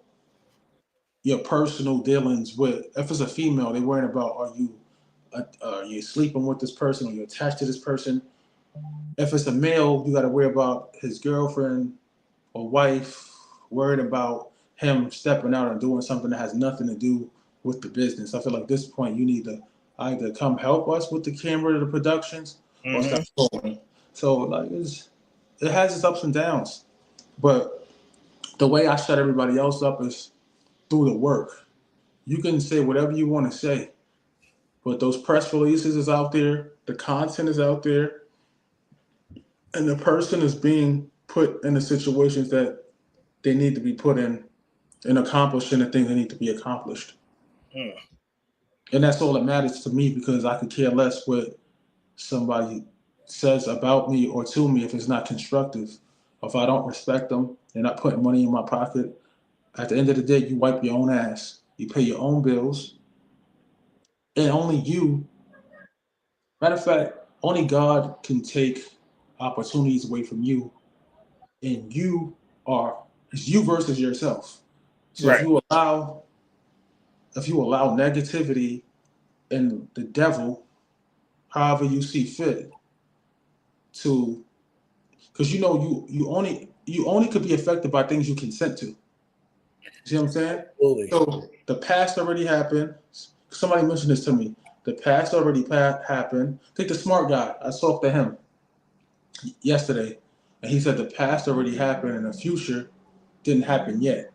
your personal dealings with. If it's a female, they worried about are you sleeping with this person, or you attached to this person. If it's a male, you got to worry about his girlfriend or wife, worried about him stepping out and doing something that has nothing to do with the business. I feel like at this point you need to either come help us with the camera, the productions, or stop hmm trolling. So like it has its ups and downs, but the way I shut everybody else up is through the work. You can say whatever you want to say, but those press releases is out there, the content is out there, and the person is being put in the situations that they need to be put in and accomplishing the things that need to be accomplished. mm, And that's all that matters to me because I could care less what somebody says about me or to me if it's not constructive. If I don't respect them, they're not putting money in my pocket. At the end of the day, you wipe your own ass. You pay your own bills. And only you, matter of fact, only God can take opportunities away from you. And you are It's you versus yourself. So Right. if you allow negativity and the devil, however you see fit, to because you only could be affected by things you consent to. See what I'm saying? Absolutely. So the past already happened. Somebody mentioned this to me. The past already happened. Take the smart guy. I talked to him yesterday, and he said the past already happened and the future didn't happen yet.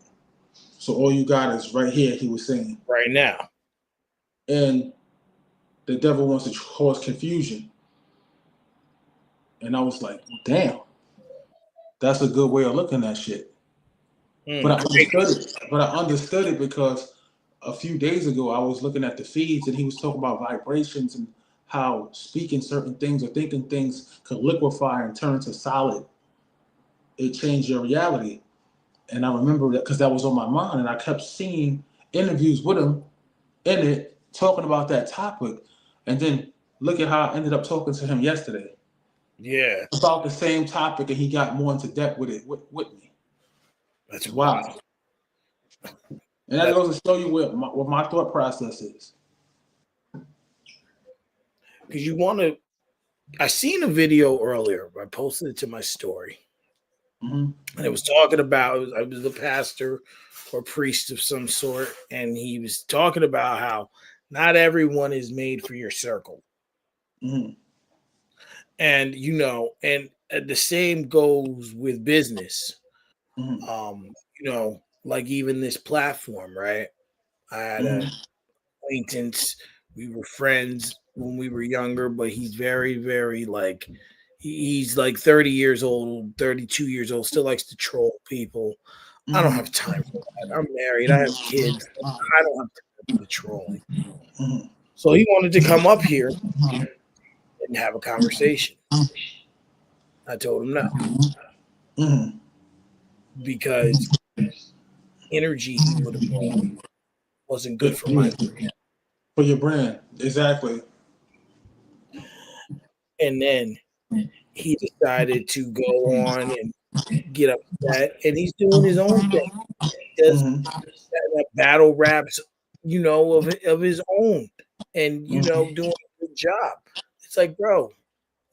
So all you got is right here. He was saying, Right now. and the devil wants to cause confusion. And I was like, well, damn, that's a good way of looking at shit. But I understood it. But I understood it because a few days ago I was looking at the feeds and he was talking about vibrations and how speaking certain things or thinking things could liquefy and turn to solid. It changed your reality. And I remember that because that was on my mind and I kept seeing interviews with him in it talking about that topic. And then look at how I ended up talking to him yesterday Yeah. about the same topic and he got more into depth with it with me. That's It's wild. wild. And that That's goes to show you what my thought process is. because you want to. I seen a video earlier. I posted it to my story, Mm-hmm. and it was talking about. I was a pastor or priest of some sort, and he was talking about how not everyone is made for your circle, Mm-hmm. and and the same goes with business. Mm-hmm. Like even this platform, right? I had a Mm-hmm. acquaintance. We were friends when we were younger, but he's very, very like he's like 30 years old, 32 years old, still likes to troll people. I don't Mm-hmm. have time for that. I'm married, I have kids. I don't have time for the trolling. Mm-hmm. So he wanted to come up here and have a conversation. I told him no Mm-hmm. because energy he would have brought wasn't good for my For brand. your brand, exactly. And then he decided to go on and get upset, and he's doing his own thing. He does Mm-hmm. battle raps, of his own, and Mm-hmm. doing a good job. It's like, bro,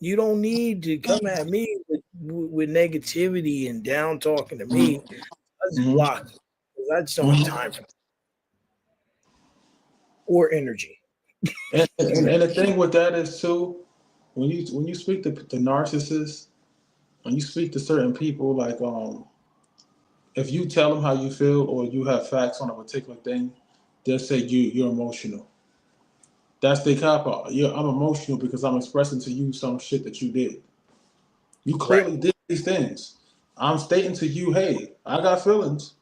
you don't need to come at me with negativity and down talking to me. I just Mm-hmm. block you because I just don't have Mm-hmm. time for that or energy. And the thing with that is too, when you speak to the narcissists, when you speak to certain people, like if you tell them how you feel or you have facts on a particular thing, they'll say you're emotional. That's the cop out. Yeah, I'm emotional because I'm expressing to you some shit that you did. You Right. clearly did these things. I'm stating to you, hey, I got feelings.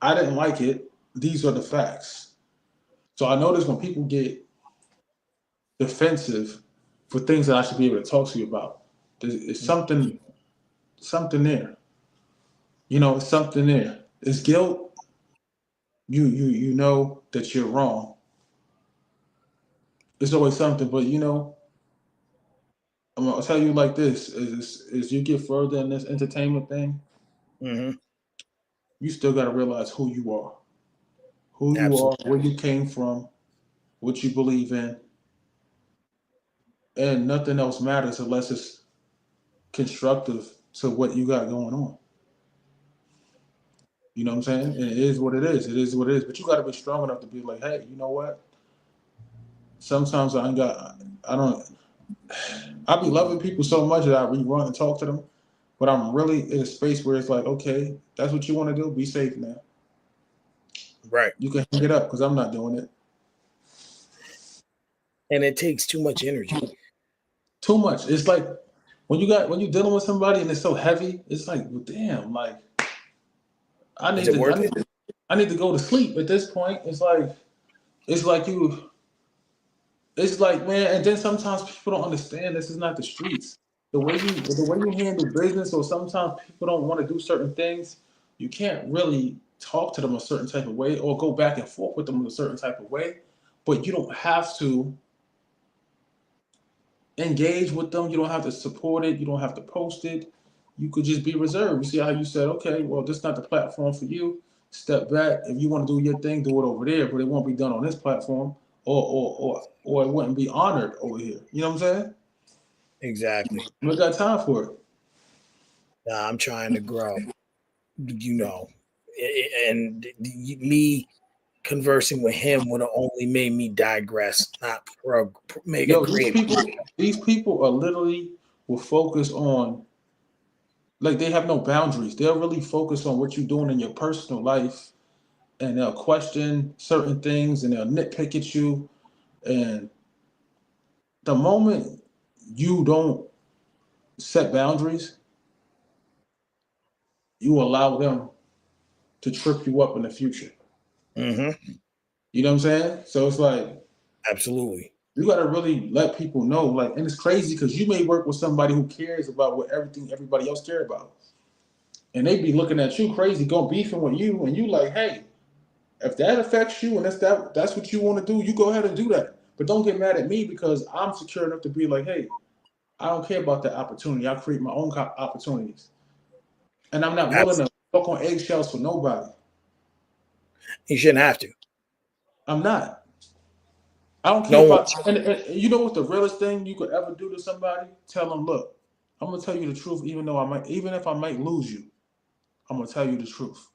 I didn't like it. These are the facts. So I notice when people get defensive for things that I should be able to talk to you about, there's something there. It's something there. It's guilt. You know that you're wrong. It's always something, but I'm gonna tell you like this: is you get further in this entertainment thing, Hmm. you still got to realize who you are, Absolutely. where you came from, what you believe in, and nothing else matters unless it's constructive to what you got going on. You know what I'm saying? And it is what it is. It is what it is. But you got to be strong enough to be like, hey, you know what? Sometimes I don't. I be loving people so much that I rerun and talk to them, but I'm really in a space where it's like, okay, that's what you want to do. Be safe now. Right. You can hang it up because I'm not doing it. And it takes too much energy. Too much. It's like when you're dealing with somebody and it's so heavy. It's like, well, damn. Like I Is need it to. worth it? I need to go to sleep at this point. It's like you. It's like, man, and then sometimes people don't understand this is not the streets. The way you handle business, or sometimes people don't want to do certain things, you can't really talk to them a certain type of way or go back and forth with them in a certain type of way. But you don't have to engage with them. You don't have to support it. You don't have to post it. you could just be reserved. You see how you said, okay, well, this is not the platform for you. Step back. If you want to do your thing, do it over there, but it won't be done on this platform, or it wouldn't be honored over here. You know what I'm saying? Exactly. We got time for it. Nah, I'm trying to grow, you know, and me conversing with him would have only made me digress, not make a Yo, create. these people are literally will focus on, like, they have no boundaries. They'll really focus on what you're doing in your personal life, and they'll question certain things, and they'll nitpick at you. And the moment you don't set boundaries, you allow them to trip you up in the future. Mm-hmm. You know what I'm saying? So it's like Absolutely. you got to really let people know. Like, and it's crazy because you may work with somebody who cares about what everything everybody else care about, and they be looking at you crazy, going beefing with you, and you like, hey, if that affects you and that's what you want to do, you go ahead and do that. But don't get mad at me because I'm secure enough to be like, hey, I don't care about that opportunity. I create my own opportunities, and I'm not willing to walk on eggshells for nobody. You shouldn't have to. I'm not. I don't care No one. about. And you know what the realest thing you could ever do to somebody? Tell them, look, I'm gonna tell you the truth, even if I might lose you, I'm gonna tell you the truth.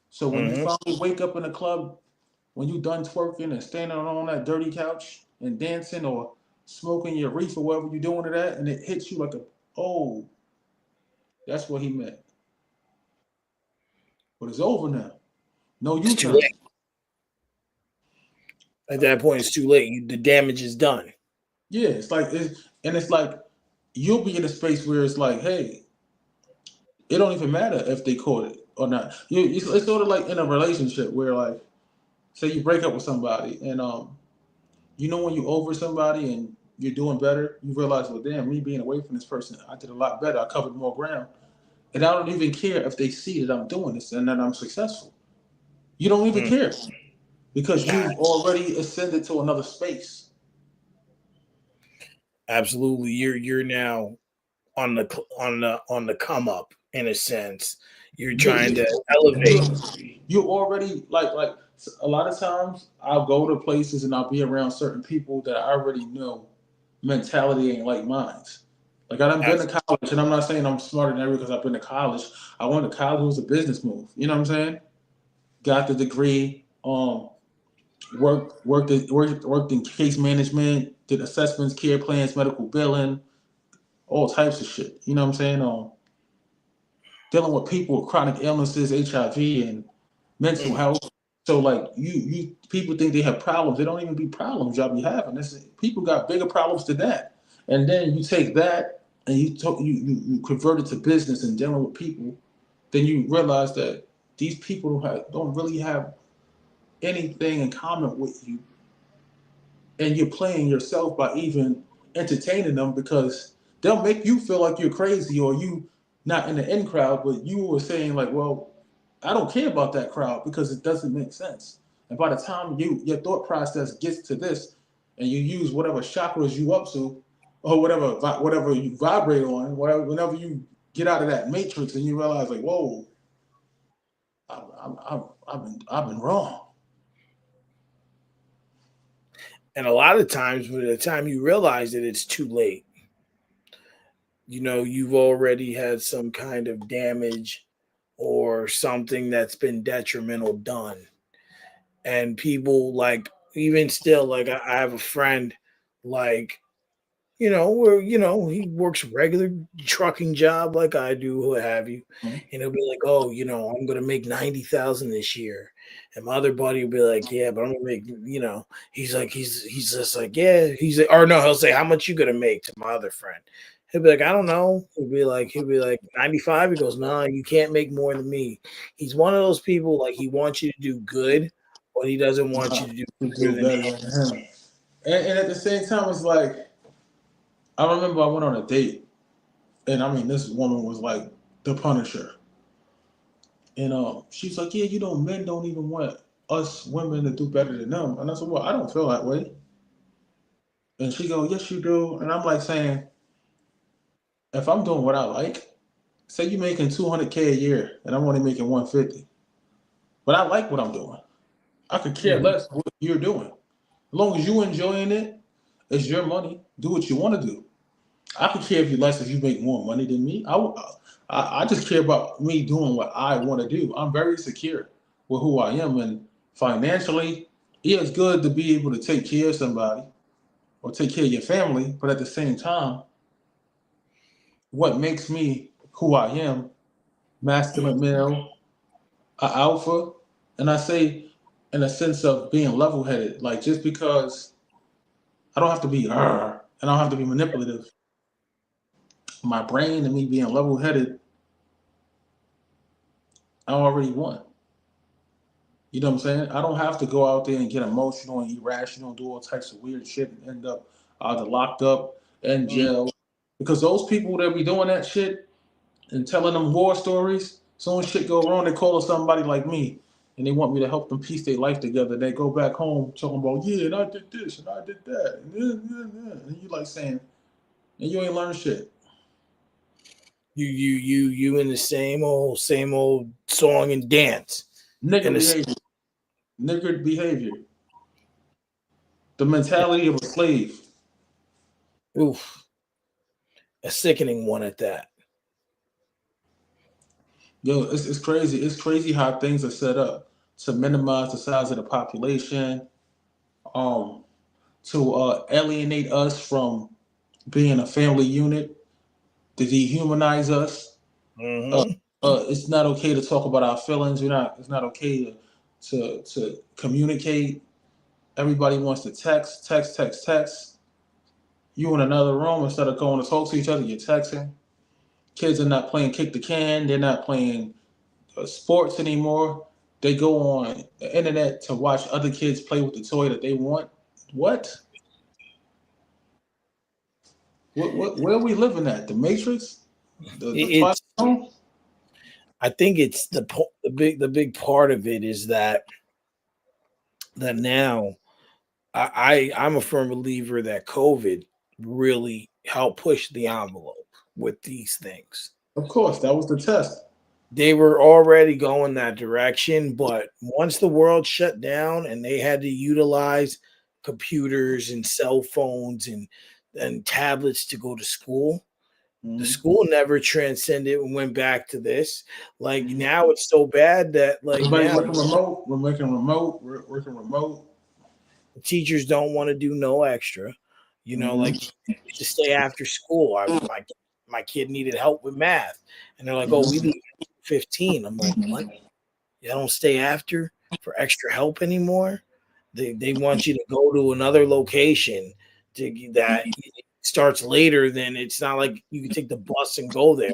So when you Mm-hmm. finally wake up in the club, when you done twerking and standing on that dirty couch and dancing or smoking your reef or whatever you're doing to that, and it hits you like oh, that's what he meant. But it's over now. No It's U too turn. late. At that point, it's too late. The damage is done. Yeah, it's like you'll be in a space where it's like, hey, it don't even matter if they caught it or not. It's sort of like in a relationship where, like, say you break up with somebody, and you know when you over somebody and you're doing better, you realize, well, damn, me being away from this person, I did a lot better. I covered more ground, and I don't even care if they see that I'm doing this and that I'm successful. You don't even Mm. care because Ah, you've already ascended to another space. absolutely. You're now on the come up in a sense. You're trying Yeah, to elevate. you already like a lot of times I'll go to places and I'll be around certain people that I already know mentality ain't like mine. Like I done been to Absolutely. college, and I'm not saying I'm smarter than everybody because I've been to college. I went to college, it was a business move. You know what I'm saying? Got the degree, worked in case management, did assessments, care plans, medical billing, all types of shit. You know what I'm saying? Dealing with people with chronic illnesses, HIV, and mental Mm. health. So like you people think they have problems. They don't even be problems y'all be having. People got bigger problems than that. And then you take that and you convert it to business and dealing with people. Then you realize that these people don't really have anything in common with you, and you're playing yourself by even entertaining them because they'll make you feel like you're crazy or you not in the in crowd, but you were saying like, well, I don't care about that crowd because it doesn't make sense. And by the time your thought process gets to this, and you use whatever chakras you up to, or whatever you vibrate on, whenever you get out of that matrix and you realize like, whoa, I've been wrong. And a lot of times, by the time you realize it, it's too late. You've already had some kind of damage or something that's been detrimental done. And people, like, even still, like, I have a friend, like, where he works regular trucking job like I do, what have you, Mhm. and he'll be like, "Oh, I'm gonna make 90,000 this year," and my other buddy will be like, "Yeah, but I'm gonna make," he's like, he's just like, "Yeah," he's like, or no, he'll say, "How much you gonna make?" To my other friend, he'll be like, "I don't know." He'll be like 95. He goes, "No, you can't make more than me." He's one of those people, like, he wants you to do good, but he doesn't want you to do To better do than better him. than him. And at the same time, it's like I remember I went on a date, and I mean, this woman was like the Punisher, and she's like, "Yeah, men don't even want us women to do better than them." And I said, "Well, I don't feel that way." And she go, "Yes, you do." And I'm like saying, if I'm doing what I like, Say you're making 200K a year, and I'm only making 150, but I like what I'm doing. I could care Mhm. less what you're doing. As long as you enjoying it, it's your money. Do what you want to do. I could care if you less if you make more money than me. I just care about me doing what I want to do. I'm very secure with who I am, and financially, yeah, it's good to be able to take care of somebody or take care of your family. But at the same time, what makes me who I am, masculine male, a alpha, and I say in a sense of being level headed, like just because I don't have to be, I don't have to be manipulative. My brain and me being level headed, I already won. You know what I'm saying? I don't have to go out there and get emotional and irrational and do all types of weird shit and end up either locked up in Mm. jail. Because those people that be doing that shit and telling them war stories, soon as shit go wrong, they call somebody like me and they want me to help them piece their life together. They go back home talking about, yeah, and I did this and I did that. And you like saying, and you ain't learned shit. You in the same old song and dance. Nigger And it's behavior. Nigger behavior. The mentality of a slave. oof, a sickening one at that. Yo, it's crazy. It's crazy how things are set up to minimize the size of the population, um, to alienate us from being a family unit, to dehumanize us. Uh, Hmm. it's not okay to talk about our feelings. We're not. It's not okay to communicate. Everybody wants to text, text, text, text. You in another room instead of going to talk to each other, you're texting. Kids are not playing kick the can. They're not playing sports anymore. They go on the internet to watch other kids play with the toy that they want. What? What? Where are we living at? The Matrix? The Twilight It's Zone? I think it's the big part of it is that now I'm a firm believer that COVID really helped push the envelope with these things. Of course, that was the test. They were already going that direction, but once the world shut down and they had to utilize computers and cell phones and tablets to go to school, the Mm-hmm. school never transcended and went back to this. Like Mm-hmm. now it's so bad that like Everybody's now working remote. We're working remote. We're working remote. teachers don't want to do no extra. You know, like Mm-hmm. to stay after school. My kid needed help with math, and they're like, "Oh, we Mm-hmm. leave at 15." I'm like, "What? You don't stay after for extra help anymore?" They want you to go to another location that starts later. Then it's not like you can take the bus and go there.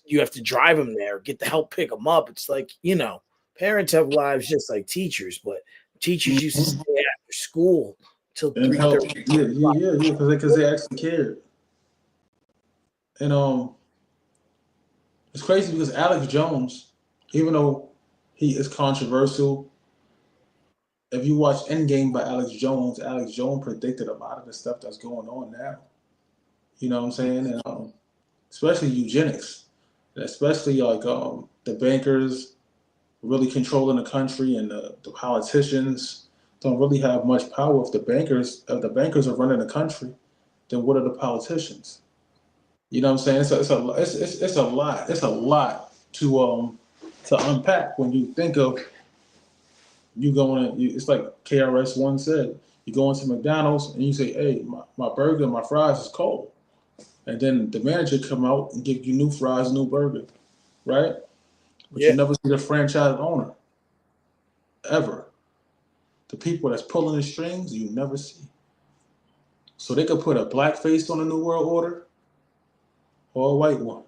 You have to drive them there, get the help, pick them up. It's like parents have lives just like teachers, but teachers used to Mm-hmm. stay after school till And help. 3:30. Yeah, yeah, yeah, yeah. Because they actually cared. And it's crazy because Alex Jones, even though he is controversial, if you watch Endgame by Alex Jones predicted a lot of the stuff that's going on now. You know what I'm saying? And especially eugenics, especially like the bankers really controlling the country and the politicians don't really have much power. If the bankers are running the country, then what are the politicians? You know what I'm saying? It's a lot. It's a lot to unpack when you think of you going to, it's like KRS One said, you go into McDonald's and you say, hey, my burger, my fries is cold. And then the manager come out and give you new fries, new burger, right? But you Yeah, never see the franchise owner ever. The people that's pulling the strings, you never see. So they could put a black face on the New World Order or a white one.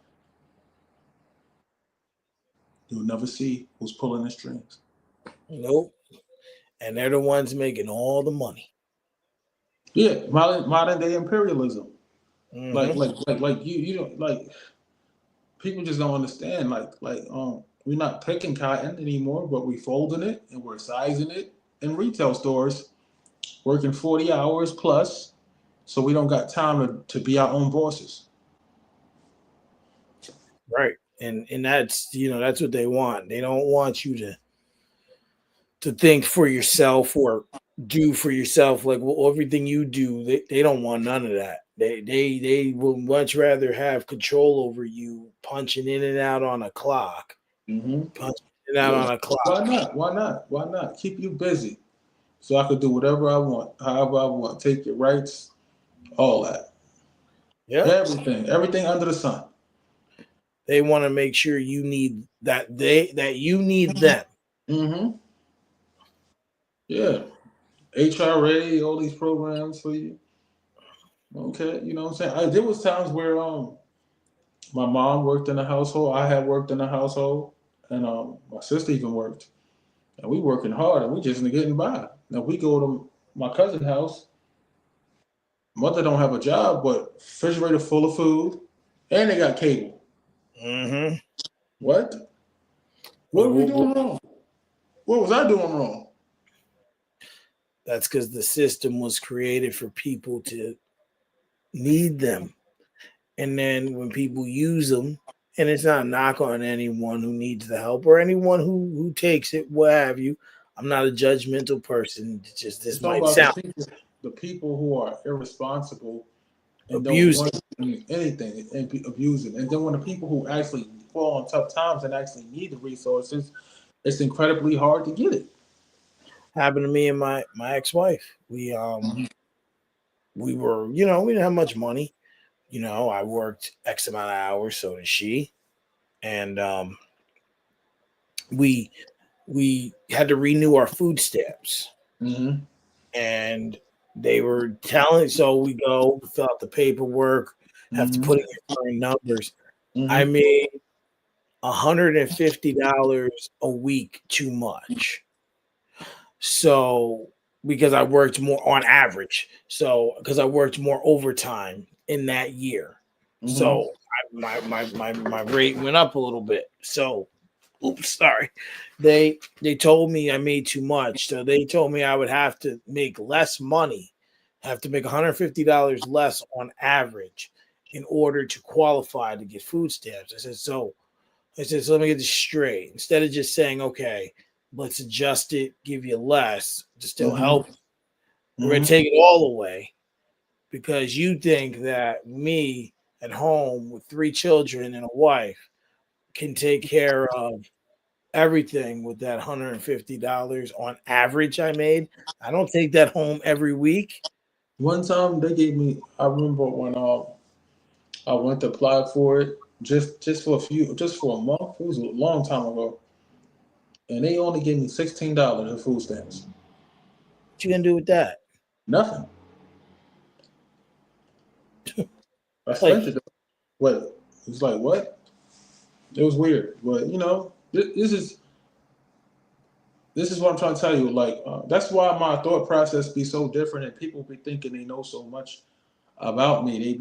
You'll never see who's pulling the strings. nope. And they're the ones making all the money. Yeah, modern day imperialism. Like Hmm. like like like you don't like people just don't understand. We're not picking cotton anymore, but we're folding it and we're sizing it in retail stores, working 40 hours plus, so we don't got time to be our own bosses. Right. and that's that's what they want. They don't want you to think for yourself or do for yourself. Like, well, everything you do, they don't want none of that. They will much rather have control over you punching in and out on a clock, Hmm. punching in and out Yeah. on a clock. Why not? Why not? Why not? Keep you busy so I could do whatever I want, however I want. Take your rights, all that, Yeah, everything under the sun. they want to make sure you need that you need them. Hmm. Yeah. HRA, all these programs for you. Okay, you know what I'm saying? There was times where my mom worked in the household, I had worked in the household, and my sister even worked. And we working hard and we just getting by. Now we go to my cousin's house, mother don't have a job, but refrigerator full of food, and they got cable. Hmm. What? What are we Well, doing wrong? What was I doing wrong? that's because the system was created for people to need them. And then when people use them, and it's not a knock on anyone who needs the help or anyone who takes it, what have you. I'm not a judgmental person. It's just I'm this talking might about sound the people who are irresponsible and don't abusing. want anything and abuse it. And then when the people who actually fall on tough times and actually need the resources, it's incredibly hard to get it. Happened to me and my ex-wife. We were, we didn't have much money. I worked X amount of hours, so did she. And we we had to renew our food stamps. Mm-hmm. And they were telling, so we go fill out the paperwork, have to Mm-hmm. put in your current numbers. I Mm-hmm. made $150 a week too much. So because I worked more on average, so because I worked more overtime in that year, Mm-hmm. so my rate went up a little bit. So oops, sorry. They told me I made too much. So they told me I would have to make less money, have to make $150 less on average in order to qualify to get food stamps. I said, so let me get this straight. Instead of just saying, okay, let's adjust it, give you less to still Mm-hmm. help, we're gonna Mm-hmm. take it all away because you think that me at home with three children and a wife can take care of everything with that $150 on average I made. I don't take that home every week. One time they gave me, I remember when I went to apply for it just for just for a month. It was a long time ago, and they only gave me $16 in food stamps. What you gonna do with that? Nothing. I spent Like, it. What? It's like what? It was weird, but this is what I'm trying to tell you. Like that's why my thought process be so different, and people be thinking they know so much about me.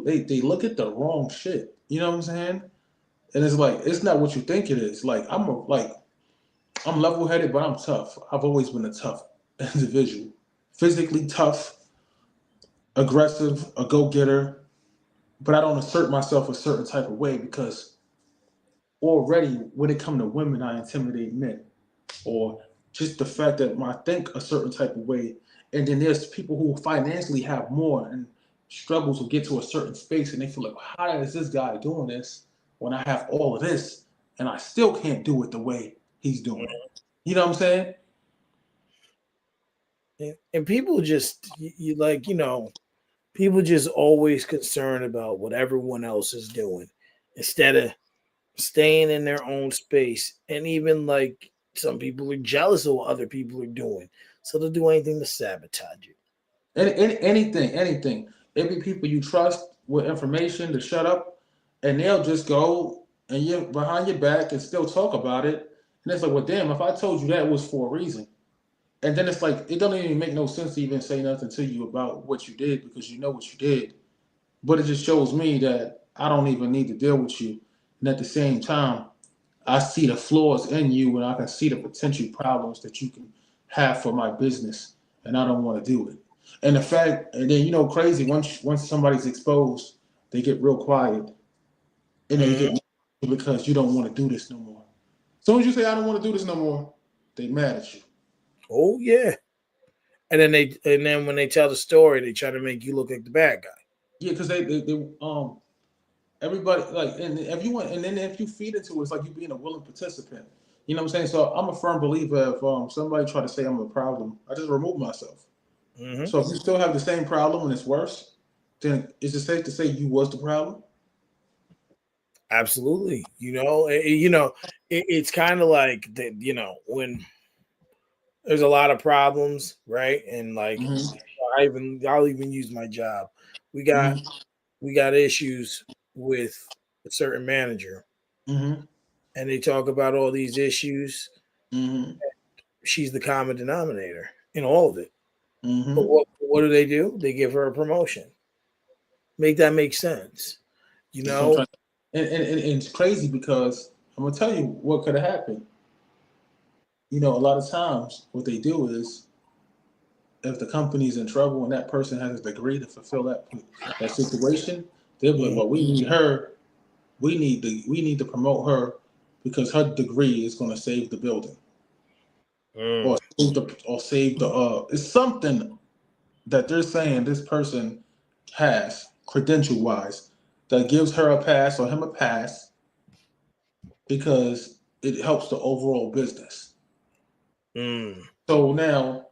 They look at the wrong shit. You know what I'm saying? And it's like it's not what you think it is. Like I'm level headed, but I'm tough. I've always been a tough individual. Physically tough, aggressive, a go getter, but I don't assert myself a certain type of way because already when it comes to women, I intimidate men. Or just the fact that I think a certain type of way, and then there's people who financially have more and struggles to get to a certain space, and they feel like, how is this guy doing this when I have all of this and I still can't do it the way he's doing it? You know what I'm saying? and people just you like, people just always concerned about what everyone else is doing instead of staying in their own space. And even like some people are jealous of what other people are doing, so they'll do anything to sabotage it. Anything. It be people you trust with information to shut up, and they'll just go and you behind your back and still talk about it. And it's like, well, damn, if I told you that it was for a reason. And then it's like it doesn't even make no sense to even say nothing to you about what you did because you know what you did. But it just shows me that I don't even need to deal with you. And at the same time, I see the flaws in you and I can see the potential problems that you can have for my business, and I don't want to do it. And the fact, and then crazy. Once somebody's exposed, they get real quiet, and they Mhm. get because you don't want to do this no more. As soon as you say I don't want to do this no more, they mad at you. Oh yeah. And then when they tell the story, they try to make you look like the bad guy. Yeah, because they everybody like, and if you want, and then if you feed into it, it's like you being a willing participant. You know what I'm saying? So I'm a firm believer. If somebody try to say I'm a problem, I just remove myself. Hmm. So if you still have the same problem and it's worse, then is it safe to say you was the problem? Absolutely. It's kind of like that. When there's a lot of problems, right? And like Mm-hmm. I'll even use my job. We got Mm-hmm. we got issues with a certain manager, Mm-hmm. and they talk about all these issues. Mm-hmm. She's the common denominator in all of it. But Mm-hmm. what do? They give her a promotion. Make that make sense. You That's what I'm know? trying. And it's crazy because I'm gonna tell you what could have happened. A lot of times what they do is if the company's in trouble and that person has a degree to fulfill that situation, they'll be like, Mhm. "Well, we need her. We need to promote her because her degree is going to save the building Mm. or save the It's something that they're saying this person has credential wise that gives her a pass or him a pass because it helps the overall business. Mm. So now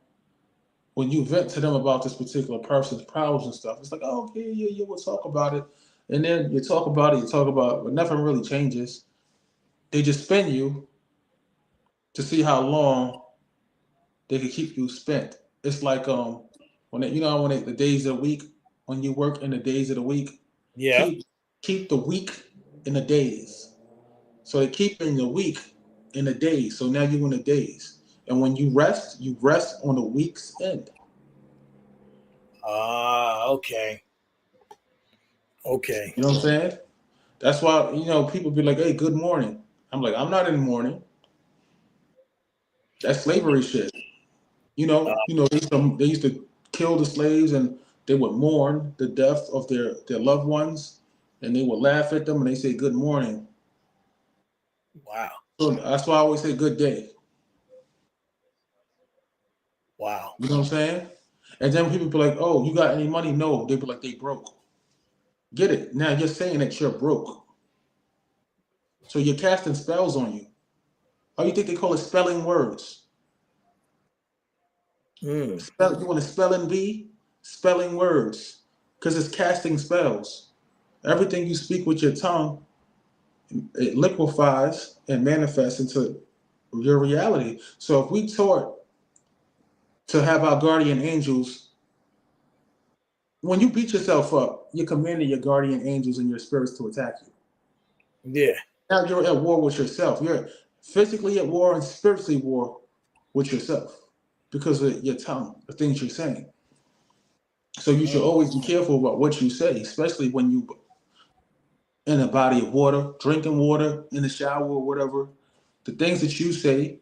when you vent to them about this particular person's problems and stuff, it's like, oh yeah, yeah, yeah, we'll talk about it. And then you talk about it, but nothing really changes. They just spin you to see how long they can keep you spent. It's like when the days of the week, when you work in the days of the week, Yeah. keep the week in the days. So they keep in the week in the days. So now you're in the days. And when you rest on the week's end. Ah, okay. Okay. You know what I'm saying? That's why, people be like, hey, good morning. I'm like, I'm not in the morning. That's slavery shit. They used to kill the slaves and they would mourn the death of their loved ones and they would laugh at them and they say good morning. Wow. So that's why I always say good day. Wow. You know what I'm saying? And then people be like, oh, you got any money? No. They be like, they broke. Get it. Now you're saying that you're broke. So you're casting spells on you. How you think they call it spelling words? Mm. You want a spelling bee? Spelling words. Because it's casting spells. Everything you speak with your tongue, it liquefies and manifests into your reality. So if we taught to have our guardian angels, when you beat yourself up, you're commanding your guardian angels and your spirits to attack you. Yeah. Now you're at war with yourself. You're physically at war and spiritually at war with yourself because of your tongue, the things you're saying. So you should Mm. always be careful about what you say, especially when you in a body of water, drinking water, in the shower or whatever. The things that you say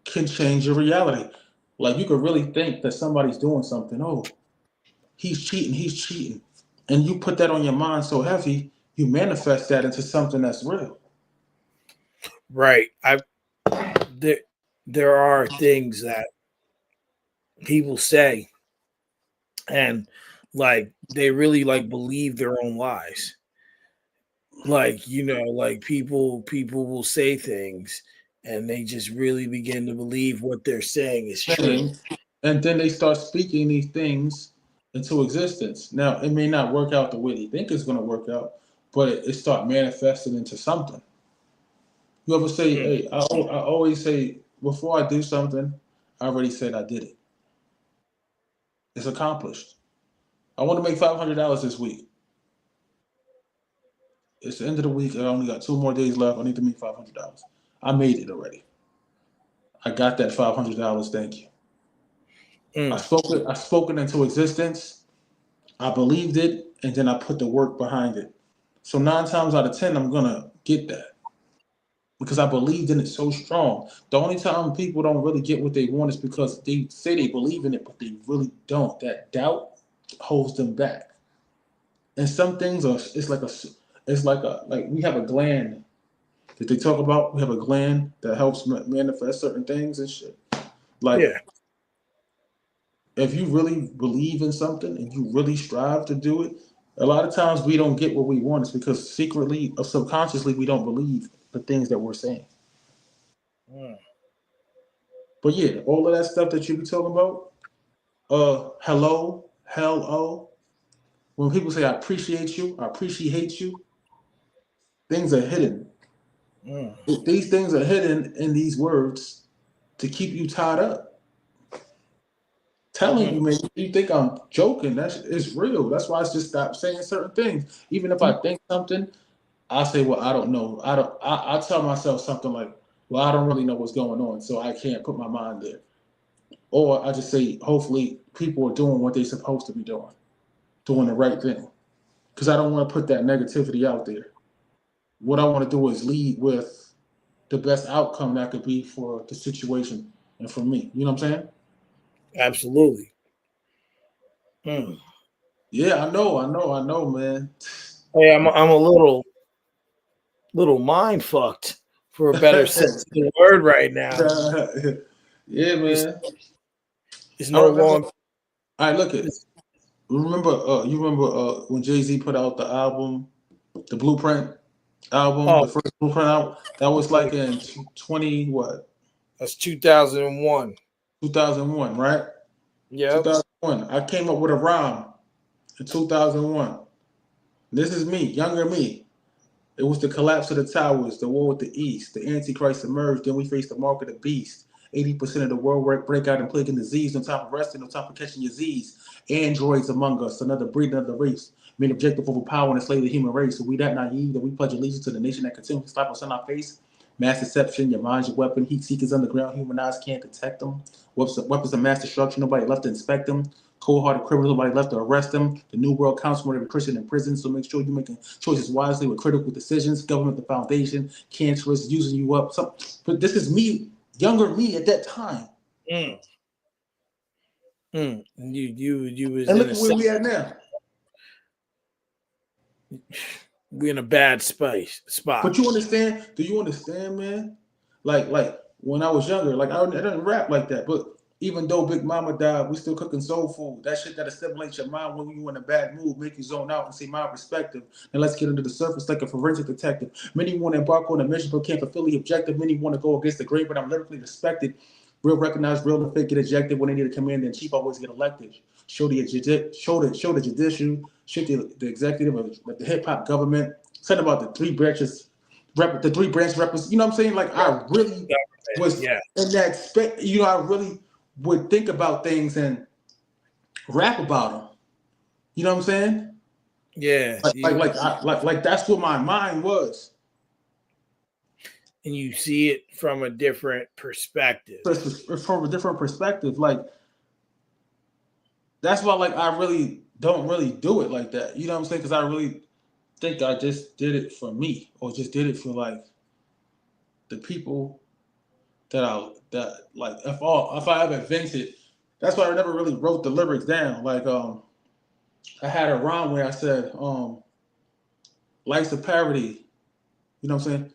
can change your reality. Like you could really think that somebody's doing something. Oh, he's cheating. And you put that on your mind so heavy, you manifest that into something that's real. Right. There there are things that people say and like they really like believe their own lies. Like, like people will say things and they just really begin to believe what they're saying is true. Saying, and then they start speaking these things into existence. Now, it may not work out the way they think it's going to work out, but it start manifesting into something. You ever say, Mm. hey, I always say, before I do something, I already said I did it. It's accomplished. I want to make $500 this week. It's the end of the week. I only got 2 more days left. I need to make $500. I made it already. I got that $500. Thank you. I Mm. spoke it. I spoke it into existence. I believed it, and then I put the work behind it. So 9 times out of 10, I'm gonna get that because I believed in it so strong. The only time people don't really get what they want is because they say they believe in it, but they really don't. That doubt holds them back. And some things are. It's like we have a gland. that they talk about. We have a gland that helps manifest certain things and shit. Like, Yeah. if you really believe in something and you really strive to do it, a lot of times we don't get what we want. It's because secretly or subconsciously we don't believe the things that we're saying. Mm. But yeah, all of that stuff that you be talking about, hello. When people say I appreciate you, I appreciate you, things are hidden. Mm. These things are hidden in these words to keep you tied up. Telling you, Mm. man, you think I'm joking. That's it's real. That's why I just stop saying certain things. Even if I think something, I say, well, I don't know. I tell myself something like, well, I don't really know what's going on, so I can't put my mind there. Or I just say, hopefully people are doing what they're supposed to be doing the right thing. Because I don't want to put that negativity out there. What I want to do is lead with the best outcome that could be for the situation and for me. You know what I'm saying? Absolutely. Mm. Yeah, I know, man. Hey, I'm a little mind fucked for a better sense of the word right now. Yeah, It's man. it's I no remember. longer. I look at. It's, Remember, you remember when Jay-Z put out the album, the Blueprint album, oh, the first Blueprint album? That was yeah, like in 20 what? that's 2001. 2001, right? Yep. 2001. I came up with a rhyme in 2001. This is me, younger me. It was the collapse of the towers, the war with the East, the Antichrist emerged, then we faced the mark of the beast. 80% of the world break out and plague and disease, on top of resting, on top of catching disease. Androids among us, another breed, another race. Main objective over power and enslave the human race. So we that naive that we pledge allegiance to the nation that continues to slap us in our face. Mass deception, your mind's your weapon. Heat seekers underground, human eyes can't detect them. Weapons of mass destruction, nobody left to inspect them. Cold-hearted criminals, nobody left to arrest them. The New World counts more every Christian in prison, so make sure you're making choices wisely with critical decisions. Government, the foundation, cancerous, using you up. But this is me, younger me at that time. Mm. Mm. You was And in look a at where we at now. we in a bad space spot. But you understand? Do you understand, man? Like when I was younger, like I didn't rap like that. But even though Big Mama died, we still cooking soul food. That shit that stimulates your mind when you in a bad mood, make you zone out and see my perspective. And let's get into the surface like a forensic detective. Many want to embark on a mission but can't fulfill the objective. Many want to go against the grain, but I'm lyrically respected. Real recognized, real and fake get ejected when they need a commander in chief. Always get elected. Show the judicial, show the executive of the hip hop government. Said about the three branches the three branch represent. You know what I'm saying? Like I really was Yeah. in that space. You know, I really would think about things and rap about them. You know what I'm saying? Yeah. Like that's what my mind was. And you see it from a different perspective. From a different perspective. Like that's why like I really don't really do it like that. You know what I'm saying? Because I really think I just did it for me, or just did it for like the people that like if I ever vented. That's why I never really wrote the lyrics down. Like I had a rhyme where I said, life's a parody. You know what I'm saying?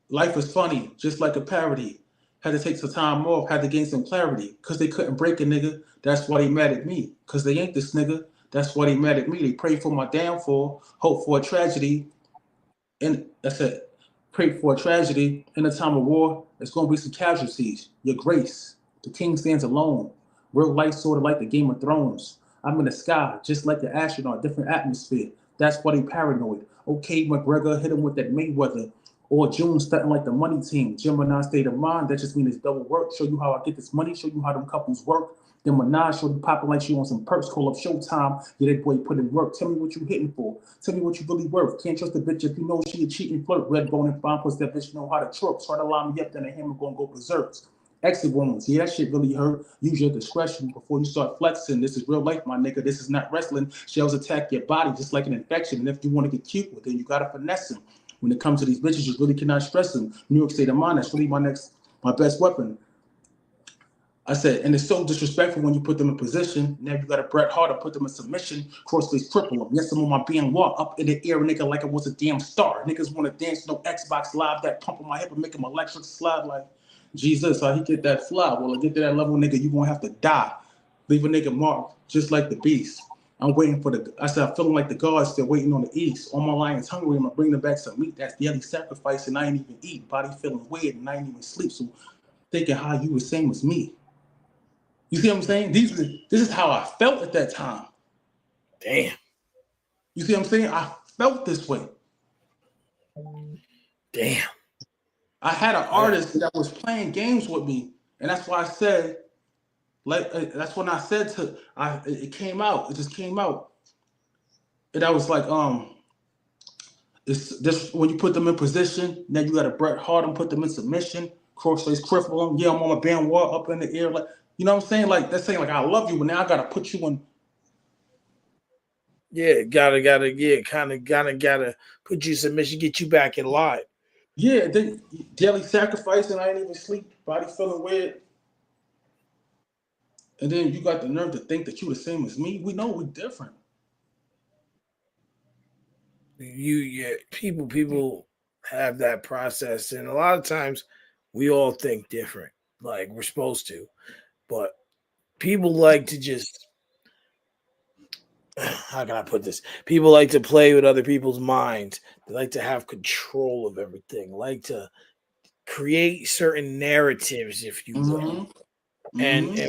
Life is funny, just like a parody. Had to take some time off, had to gain some clarity. Cause they couldn't break a nigga. That's why they mad at me. Cause they ain't this nigga. That's why they mad at me. They pray for my downfall, hope for a tragedy. And that's it. Pray for a tragedy in a time of war. There's gonna be some casualties. Your grace. The king stands alone. Real life sort of like the Game of Thrones. I'm in the sky, just like the astronaut, different atmosphere. That's why they paranoid. Okay, McGregor hit him with that Mayweather. Or June starting like the money team. Gemini state of mind. That just means it's double work. Show you how I get this money. Show you how them couples work. Then Minaj showed you popping like she on some perks. Call up Showtime. Yeah, that boy put in work. Tell me what you hitting for. Tell me what you really worth. Can't trust a bitch if you know she a cheating flirt. Red bone and fine plus that bitch know how to twerk. Try to line me up, then the hammer gonna go berserk. Exit wounds. Yeah, that shit really hurt. Use your discretion before you start flexing. This is real life, my nigga. This is not wrestling. Shells attack your body just like an infection. And if you want to get cute with it, you gotta finesse them. When it comes to these bitches, you really cannot stress them. New York State of mind, that's really my best weapon. I said, and it's so disrespectful when you put them in position. Now you got a Bret Hart and put them in submission, crossface cripple them. Yes, I'm on my being walk up in the air, nigga, like I was a damn star. Niggas want to dance no Xbox Live, that pump on my hip and make them electric slide like Jesus. How he get that fly? Well, to get to that level, nigga, you gonna have to die. Leave a nigga marked, just like the beast. I'm waiting for the. I said, I'm feeling like the gods still waiting on the east. All my lions hungry. I'm gonna bring them back some meat. That's daily sacrifice, and I ain't even eat. Body feeling weird, and I ain't even sleep. So thinking how you the same as me. You see what I'm saying? This is how I felt at that time. Damn. You see what I'm saying? I felt this way. Damn. I had an I, artist that was playing games with me, and that's why I said, like, that's when I said to, it came out. It just came out, and I was like, it's this when you put them in position. Now you got a Bret Hart and put them in submission. Crossface cripple them. Yeah, I'm on a band wall up in the air, like you know what I'm saying? Like that's saying like I love you, but now I gotta put you in. yeah, yeah, gotta put you submission, get you back in line. Yeah, then daily sacrifice, and I ain't even sleep. Body feeling weird. And then you got the nerve to think that you the same as me. We know we're different. Yeah, people have that process, and a lot of times we all think different, like we're supposed to, but people like to just how can I put this? People like to play with other people's minds. They like to have control of everything, like to create certain narratives, if you will. Mm-hmm. And Mm-hmm.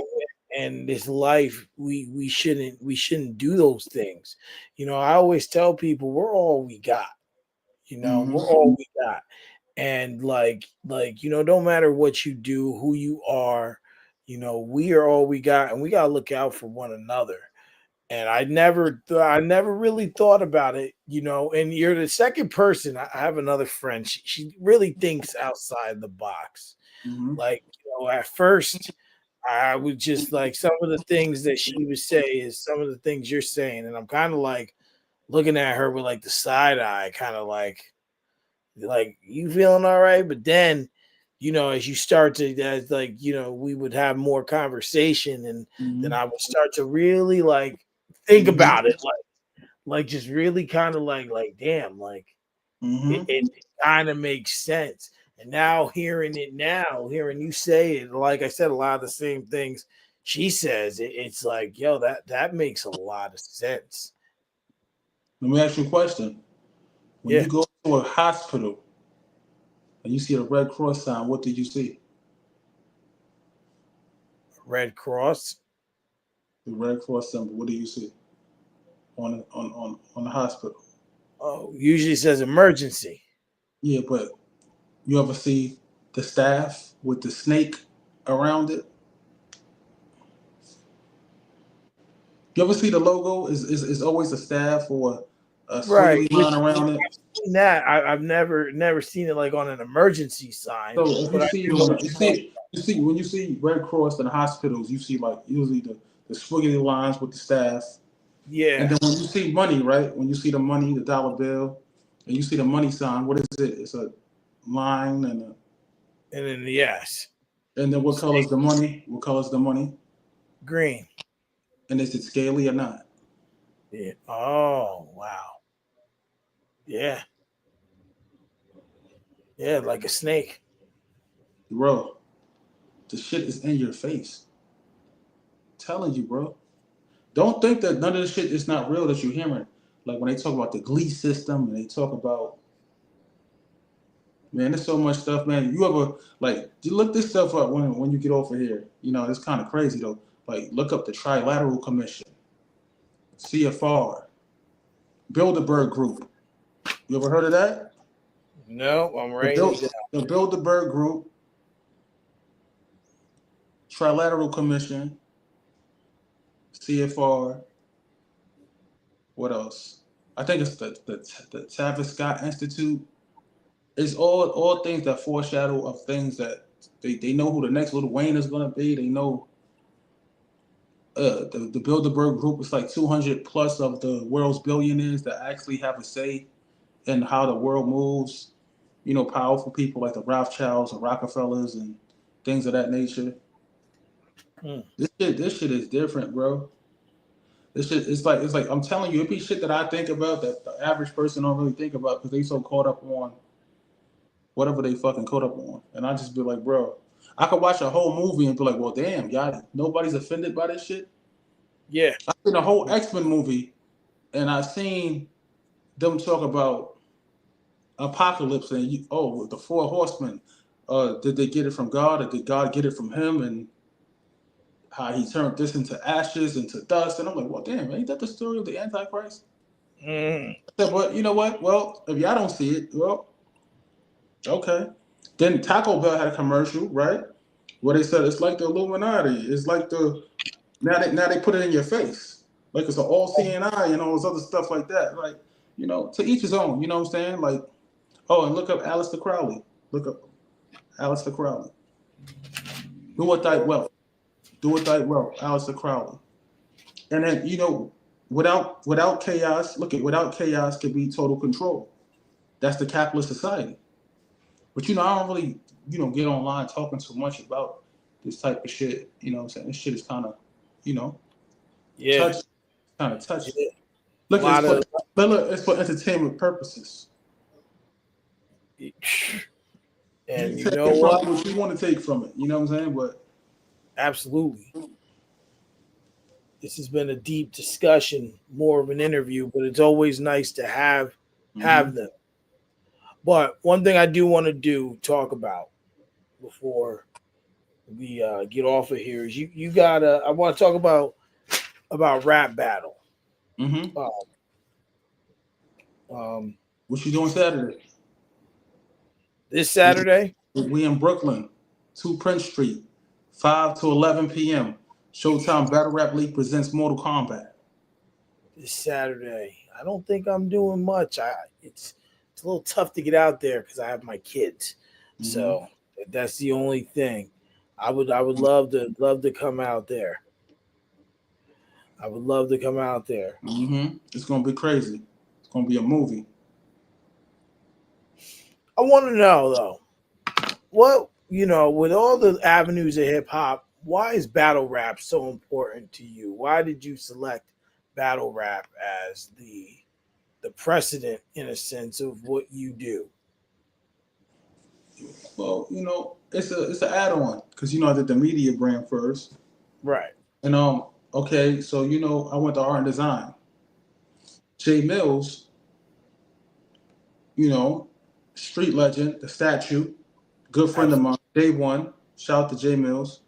and this life, we shouldn't do those things. I always tell people we're all we got. We're Mm-hmm. all we got. And don't matter what you do, who you are, we are all we got, and we gotta look out for one another. And I never really thought about it, and you're the second person. I have another friend. She really thinks outside the box. Mm-hmm. Like, at first I would just like some of the things that she would say is some of the things you're saying, and I'm kind of like looking at her with like the side eye, kind of like you feeling all right. But then, as you start to, as like, we would have more conversation, and then Mm-hmm. I would start to really like think about Mm-hmm. it, like just really kind of like damn, like it, Mm-hmm. it kind of makes sense. And now hearing you say it, like I said, a lot of the same things she says, it's like, yo, that makes a lot of sense. Let me ask you a question. When Yeah. you go to a hospital and you see a Red Cross sign, what do you see? Red Cross. The Red Cross symbol. What do you see on the hospital? Oh, usually says emergency. Yeah, but you ever see the staff with the snake around it? You ever see the logo? Is always a staff or a Right. squiggly Which line around it. I've seen that. I've never seen it like on an emergency sign, So if you but I see do know what you you're talking. see when you see Red Cross in hospitals, you see like usually the squiggly lines with the staff, and Yeah. then when you see money, right? When you see the money, the dollar bill, and you see the money sign, what is it? It's a line And then yes. and then what color is the money? What color is the money? Green. And is it scaly or not? Yeah. Oh wow. Yeah. Yeah, like a snake. Bro, the shit is in your face. I'm telling you, bro. Don't think that none of this shit is not real that you're hearing. Like when they talk about the glee system and they talk about man, there's so much stuff, man. You ever like you look this stuff up when you get off of here? You know, it's kind of crazy though. Like look up the Trilateral Commission, CFR, Bilderberg Group. You ever heard of that? No, I'm The writing it Bild down. the Bilderberg Group, Trilateral Commission, CFR. What else? I think it's the Tavis Scott Institute. It's all things that foreshadow of things that they know who the next Little Wayne is gonna be. They know the Bilderberg Group is like 200 plus of the world's billionaires that actually have a say in how the world moves. You know, powerful people like the Rothschilds, the Rockefellers, and things of that nature. Mm. This shit is different, bro. This shit, it's like I'm telling you, it be shit that I think about that the average person don't really think about because they so caught up on whatever they fucking caught up on. And I just be like, bro, I could watch a whole movie and be like, well, damn, y'all, nobody's offended by this shit. Yeah. I've seen a whole X-Men movie and I seen them talk about apocalypse and oh, the four horsemen. Did they get it from God or did God get it from him? And how he turned this into ashes, into dust. And I'm like, well, damn, ain't that the story of the Antichrist? Mm. I said, but you know what? Well, if y'all don't see it, well, okay. Then Taco Bell had a commercial, right? Where they said it's like the Illuminati. It's like now they put it in your face. Like it's an all seeing eye and all this other stuff like that. Like, to each his own, you know what I'm saying? Like, oh, and look up Aleister Crowley. Look up Aleister Crowley. Do what thy wealth. Do what thy wealth, Aleister Crowley. And then, without chaos, look at without chaos could be total control. That's the capitalist society. But I don't really, get online talking too much about this type of shit. You know what I'm saying? This shit is you know, Yeah. touchy. Kind of touchy. Yeah. A Look, lot of it's for entertainment purposes. You and you take know it from what? it what you want to take from it. You know what I'm saying? But Absolutely. This has been a deep discussion, more of an interview, but it's always nice to mm-hmm, have them. But one thing I do want to do talk about before we get off of here is you gotta. I want to talk about rap battle. mm-hmm. Uh, um, What you doing Saturday? this Saturday, We in Brooklyn, 2 Prince Street, 5 to 11 p.m. Showtime Battle Rap League presents Mortal Kombat. this Saturday. I don't think I'm doing much. It's a little tough to get out there because I have my kids. Mm-hmm. So that's the only thing. I would love to come out there. I would love to come out there. Mm-hmm. It's gonna be crazy. It's gonna be a movie. I want to know though, what with all the avenues of hip hop, why is battle rap so important to you? Why did you select battle rap as the precedent in a sense of what you do? Well, it's an add-on because I did the media brand first, Right. and okay, so I went to art and design. Jay Mills, you know, street legend, the statue, good friend of Absolutely. mine, day one. Shout out to Jay Mills.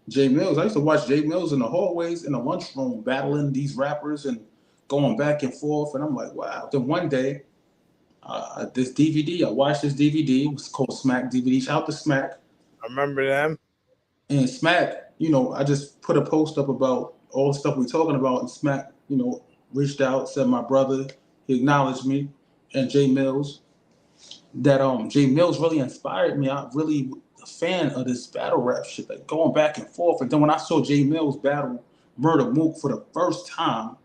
Jay Mills, I used to watch Jay Mills in the hallways in the lunchroom battling these rappers and going back and forth, and I'm like, wow. Then one day, this DVD, I watched this DVD. It was called Smack DVD. Shout out to Smack. I remember them. And Smack, I just put a post up about all the stuff we're talking about, and Smack, reached out, said my brother, he acknowledged me, and Jay Mills. That Jay Mills really inspired me. I really a fan of this battle rap shit, like going back and forth. And then when I saw Jay Mills battle Murder Mook for the first time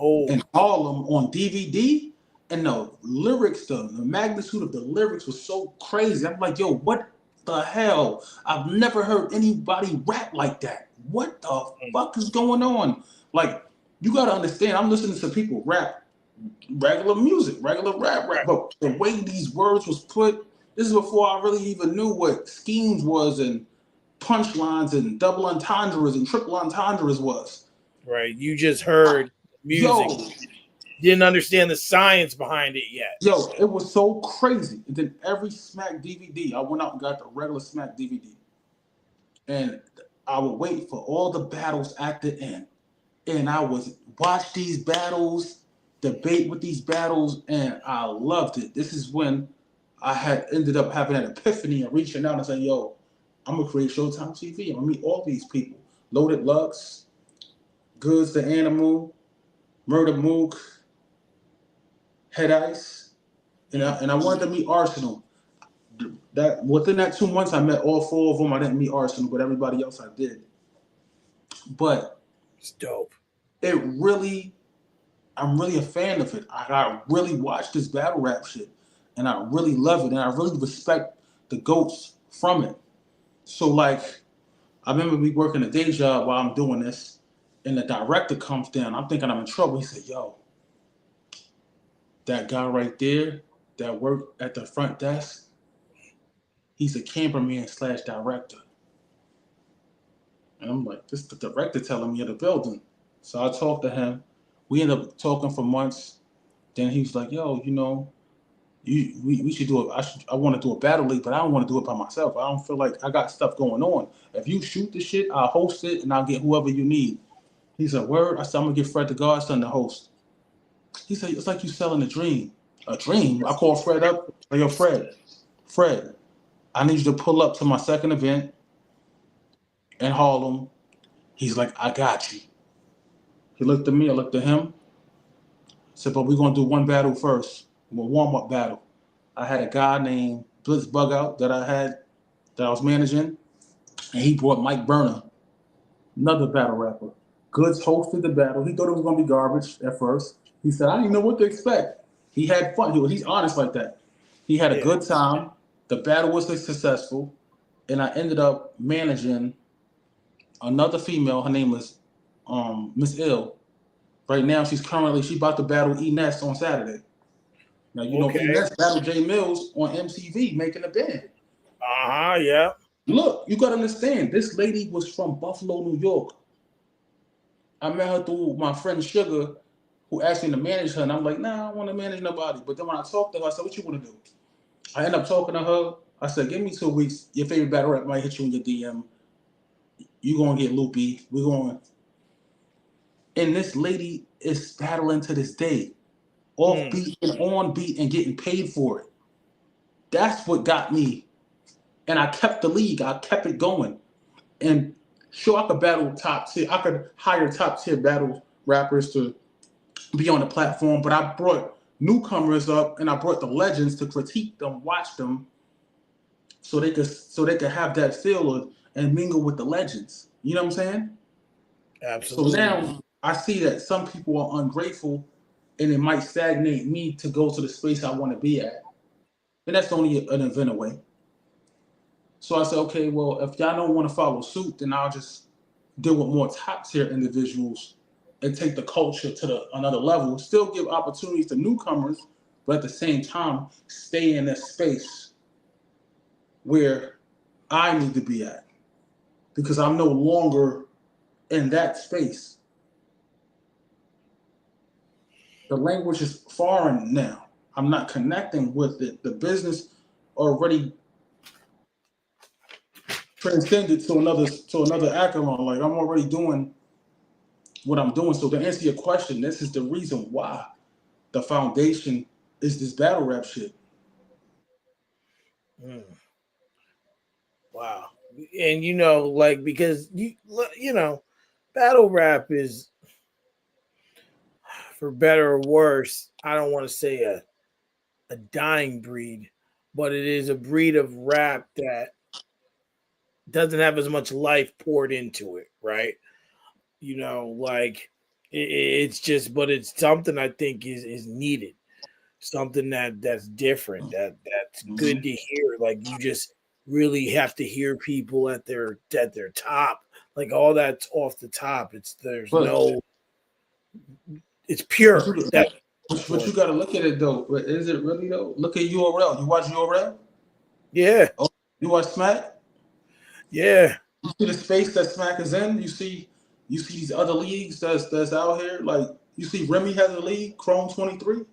Oh, in Harlem on DVD, and the lyrics, the magnitude of the lyrics was so crazy. I'm like, yo, what the hell? I've never heard anybody rap like that. What the fuck is going on? Like, you gotta understand, I'm listening to people rap regular music, regular rap. right. But the way these words was put, this is before I really even knew what schemes was and punchlines and double entendres and triple entendres was. Right. You just heard music. Yo, Didn't understand the science behind it yet. Yo, it was so crazy. And then every Smack DVD, I went out and got the regular Smack DVD. And I would wait for all the battles at the end. And I would watch these battles, debate with these battles, and I loved it. This is when I had ended up having an epiphany and reaching out and saying, yo, I'm gonna create Showtime TV. I'm gonna meet all these people. Loaded Lux, Goods the Animal, Murder Mook, Head Ice, and I wanted to meet Arsenal. That within that 2 months, I met all four of them. I didn't meet Arsenal, but everybody else I did. But It's dope. it really, I'm really a fan of it. I really watch this battle rap shit, and I really love it, and I really respect the goats from it. So like, I remember me working a day job while I'm doing this, and the director comes down. I'm thinking I'm in trouble. He said, "Yo, that guy right there that worked at the front desk, he's a cameraman slash director." And I'm like, "This is the director telling me of the building." So I talked to him. We ended up talking for months. Then he was like, "Yo, we should do it. I want to do a battle league, but I don't want to do it by myself. I don't feel like I got stuff going on. If you shoot the shit, I'll host it and I'll get whoever you need." He said, "Word." I said, "I'm gonna get Fred the Godson to host." He said, "It's like you selling a dream." A dream? I called Fred up. Like, "Yo, Fred, I need you to pull up to my second event in Harlem." He's like, "I got you." He looked at me, I looked at him, said, "But we're gonna do one battle first. A warm-up battle." I had a guy named Blitz Bugout that I was managing, and he brought Mike Burner, another battle rapper. Goods hosted the battle. He thought it was gonna be garbage at first. He said, "I didn't know what to expect." He had fun. He's honest like that. He had a Yeah. good time. The battle was successful, and I ended up managing another female. Her name was Miss Ill. Right now, she's about to battle E Ness on Saturday. Now you know E Okay. Ness battled J Mills on MTV making a band. Uh-huh. Yeah. Look, you gotta understand, this lady was from Buffalo, New York. I met her through my friend Sugar, who asked me to manage her, and I'm like, "Nah, I don't want to manage nobody." But then when I talked to her, I said, "What you want to do?" I end up talking to her. I said, "Give me 2 weeks. Your favorite battle rap might hit you in your DM. You gonna get loopy. We're going." And this lady is battling to this day, off Mm. beat and on beat, and getting paid for it. That's what got me. And I kept the league. I kept it going. And sure, I could battle top tier. I could hire top tier battle rappers to be on the platform, but I brought newcomers up and I brought the legends to critique them, watch them, so they could have that feel of, and mingle with the legends. You know what I'm saying? So Absolutely. now I see that some people are ungrateful, and it might stagnate me to go to the space I want to be at. And that's only an event away. So I said, okay, well, if y'all don't want to follow suit, then I'll just deal with more top tier individuals and take the culture to another level. Still give opportunities to newcomers, but at the same time, stay in that space where I need to be at because I'm no longer in that space. The language is foreign now. I'm not connecting with it. The business already transcended to another echelon. Like I'm already doing what I'm doing. So to answer your question, this is the reason why the foundation is this battle rap shit. Mm. Wow. And like because battle rap is, for better or worse, I don't want to say a dying breed, but it is a breed of rap that doesn't have as much life poured into it, right? Like it's just, but it's something I think is needed, something that's different, that's good Mhm. to hear. Like you just really have to hear people at their top, like all that's off the top. There's But no, it's but pure. you, That's but for you got to look at it though. But is it really though? Look at URL. You watch URL? yeah, Oh, you watch Smack? yeah. You see the space that Smack is in. You see these other leagues that's out here. Like you see Remy has a league, Chrome 23.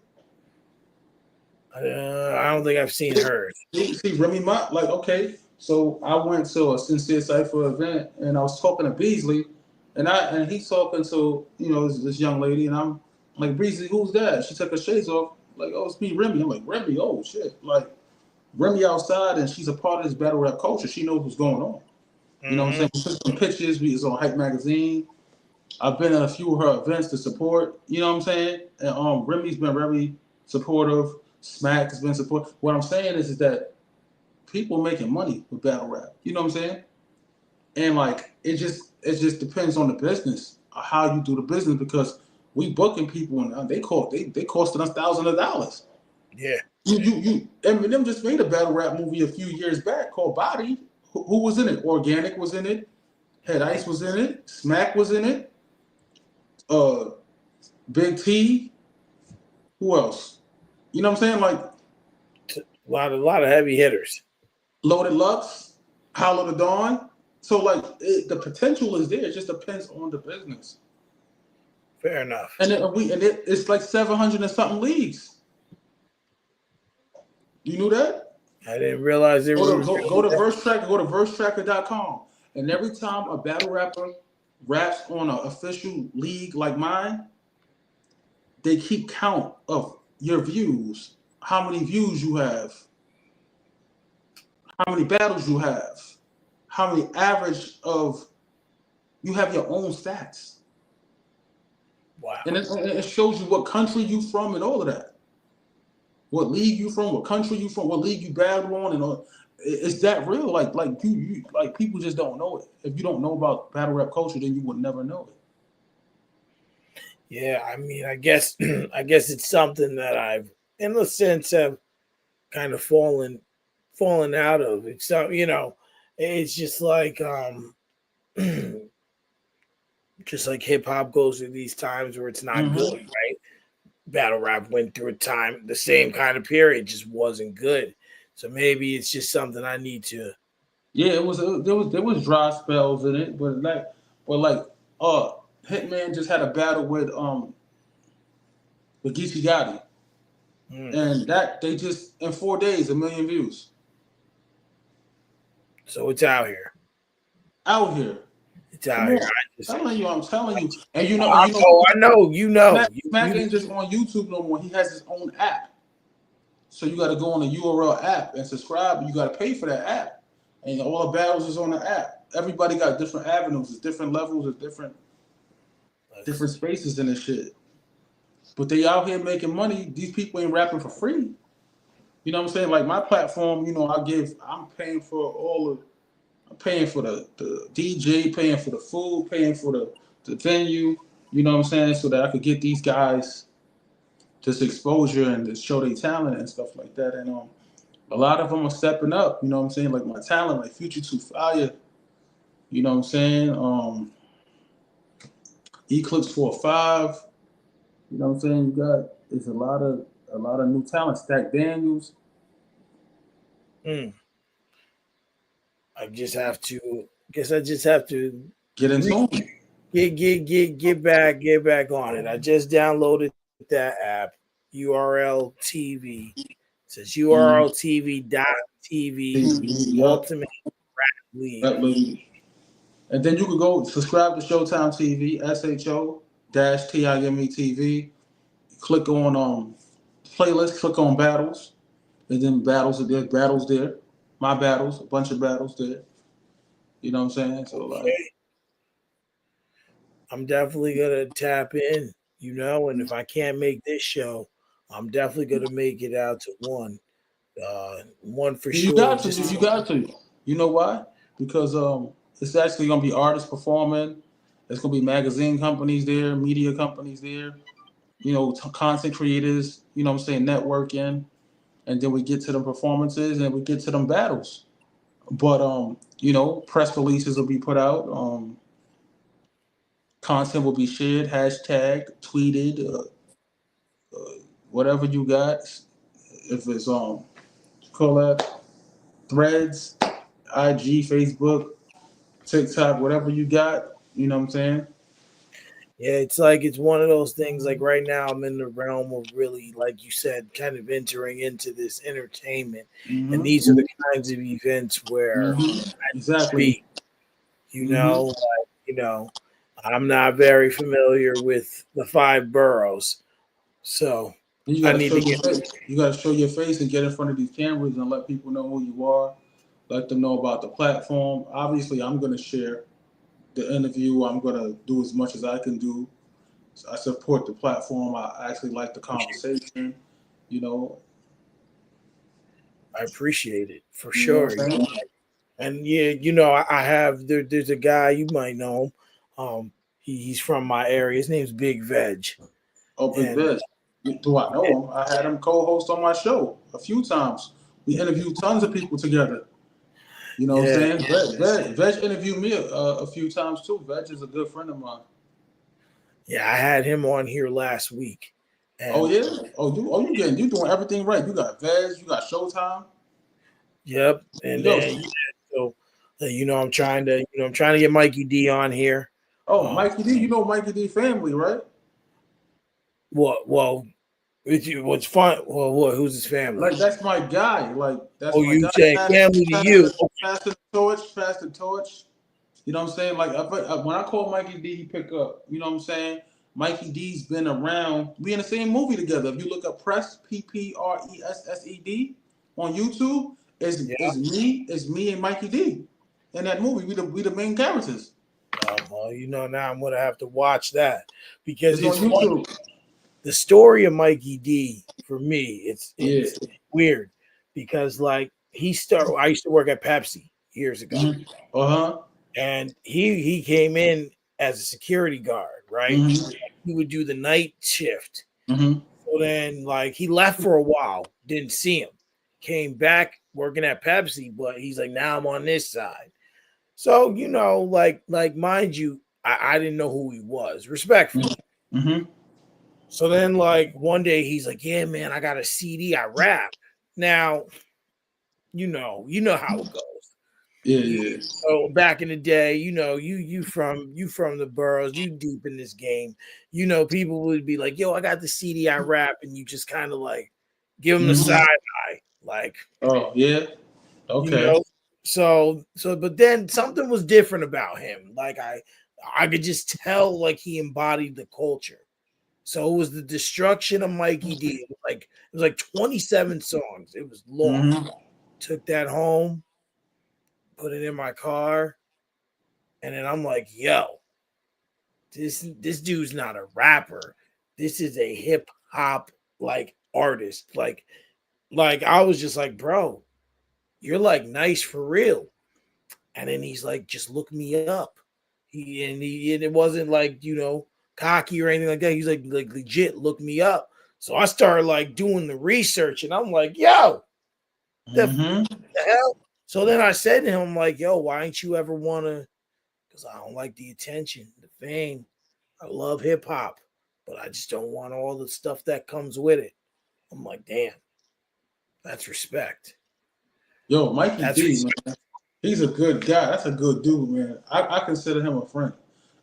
I don't think I've seen hers. See Remy Mott. Like okay, so I went to a Sincere Cypher event and I was talking to Beasley, and he's talking to this young lady, and I'm like, "Beasley, who's that?" She took her shades off. Like, "Oh, it's me, Remy." I'm like, "Remy? Oh shit!" Like Remy outside, and she's a part of this battle rap culture. She knows what's going on. You know what I'm Hmm. saying? We took some pictures. We was on Hype Magazine. I've been at a few of her events to support. You know what I'm saying? And Remy's been very supportive. Smack has been supportive. What I'm saying is that people making money with battle rap. You know what I'm saying? And like it just depends on the business, how you do the business because we booking people and they costing us thousands of dollars. Yeah. You Eminem just made a battle rap movie a few years back called Body. Who was in it? Organic was in it. Head Ice was in it. Smack was in it. Uh, Big T. Who else? You know what I'm saying? Like A lot of heavy hitters. Loaded Lux, Hollow the Dawn. So like the potential is there. It just depends on the business. Fair enough. It's like 700 and something leagues. You knew that? I didn't realize it Go to was. go, go to verse tracker. Go to versetracker.com. And every time a battle rapper raps on an official league like mine, they keep count of your views, how many views you have, how many battles you have, how many average of you have your own stats. Wow. And it shows you what country you from and all of that. What league you from, what country you from, what league you battle on, and all. It's that real. Like you like people just don't know it. If you don't know about battle rap culture, then you would never know it. Yeah, I mean, I guess I guess it's something that I've, in a sense, have kind of fallen out of. It's it's just like hip hop goes through these times where it's not good, Mm-hmm. right? Battle rap went through a time, the same kind of period, just wasn't good. So maybe it's just something I need to. Yeah, there was dry spells in it, but like uh Hitman just had a battle with Geechee Gotti, Mm. and that they just in 4 days 1 million views So it's out here. out here. It's out Come here. on, I'm telling you, and I know, Smack, you, Smack ain't just on YouTube no more. He has his own app, so you got to go on the URL app and subscribe. You got to pay for that app, and all the battles is on the app. Everybody got different avenues, it's different levels, it's different spaces in this shit. But they out here making money. These people ain't rapping for free. You know what I'm saying? Like my platform, I'm paying for I'm paying for the DJ, paying for the food, paying for the venue, you know what I'm saying? So that I could get these guys this exposure and to show their talent and stuff like that. And a lot of them are stepping up, you know what I'm saying? Like my talent, like Future 2 Fire, you know what I'm saying? Eclipse 4-5, you know what I'm saying? You got it's a lot of new talent. Stack Daniels. Mm. I just have to. Guess I just have to Get into re- them. get back on it. I just downloaded that app. URL TV. It says Mm-hmm. URLTV.TV Yup. Ultimate League. That lady. And then you could go subscribe to Showtime TV, SHO-TIME TV. Click on playlist, click on battles, and then battles there. My battles, a bunch of battles there. You know what I'm saying? So like, Okay. I'm definitely gonna tap in, and if I can't make this show, I'm definitely gonna make it out to one. One for you sure. got to, Just you got to. You know why? Because it's actually gonna be artists performing. There's gonna be magazine companies there, media companies there. Content creators. You know what I'm saying? Networking, and then we get to the performances and we get to them battles. But press releases will be put out. Content will be shared, hashtag, tweeted, whatever you got. If it's call that threads, IG, Facebook, TikTok, whatever you got. You know what I'm saying? yeah, it's like it's one of those things. Like right now, I'm in the realm of really, like you said, kind of entering into this entertainment, and Mm-hmm. these are the kinds of events where Mm-hmm. I Exactly. speak. Mm-hmm. Like I'm not very familiar with the five boroughs, so Then you I gotta need show to your get. face. You gotta show your face and get in front of these cameras and let people know who you are. Let them know about the platform. Obviously, I'm gonna share the interview. I'm gonna do as much as I can do. I support the platform. I actually like the conversation. You know, I appreciate it for you know sure. what I'm saying? And yeah, I have there's a guy you might know him. He's from my area. His name's Big Veg, Oh, Big and Biz. Do I know him? I had him co-host on my show a few times. We interviewed tons of people together. You know what I'm Yeah, saying? Veg interviewed me a few times too. Veg is a good friend of mine. yeah. I had him on here last week, Oh and yeah. You doing everything right. You got Veg. You got Showtime. yep. And Yo. then so I'm trying to get Mikey D on here. Oh, Um, Mikey D. You know Mikey D family, right? well, what's fun? Well, who's his family? Like that's my guy. Like that's Oh, my you guy. saying family to you? Pass the torch. Pass the torch. You know what I'm saying? Like when I call Mikey D, he pick up. You know what I'm saying? Mikey D's been around. We in the same movie together. If you look up Press PPRESSED on YouTube, Yeah. it's me and Mikey D in that movie. We the main characters. Well, now I'm gonna have to watch that because It's on it's fun. YouTube. The story of Mikey D for me, Yeah. it's weird because like I used to work at Pepsi years ago, Mm-hmm. Uh huh. and he came in as a security guard, right? Mm-hmm. He would do the night shift. Mm-hmm. So then like he left for a while, didn't see him. Came back working at Pepsi, but he's like, now I'm on this side. So, like mind you, I didn't know who he was, respectfully. Mm-hmm. So then like one day he's like, yeah, man, I got a CD, I rap. Now, you know how it goes. Yeah. You Yeah. So back in the day, you from the boroughs, you deep in this game. People would be like, "Yo, I got the CD, I rap," and you just kind of like give them the side Mm-hmm. eye, like Oh yeah. you Okay. know. But then something was different about him. Like I could just tell, like he embodied the culture. So it was the destruction of Mikey D. It was like 27 songs. It was long. Mm-hmm. Took that home, put it in my car, and then I'm like, yo, this dude's not a rapper. This is a hip hop like artist. Like I was just like, bro, you're like nice for real. And then he's like, just look me up. And it wasn't like, cocky or anything like that. He's like legit, look me up. So I started like doing the research and I'm like, yo, Mm-hmm. the hell? So then I said to him, like, yo, why ain't you ever wanna, because I don't like the attention, the fame. I love hip hop, but I just don't want all the stuff that comes with it. I'm like, damn, that's respect. Yo, Mikey That's D, respect. man. He's a good guy. That's a good dude, man. I consider him a friend.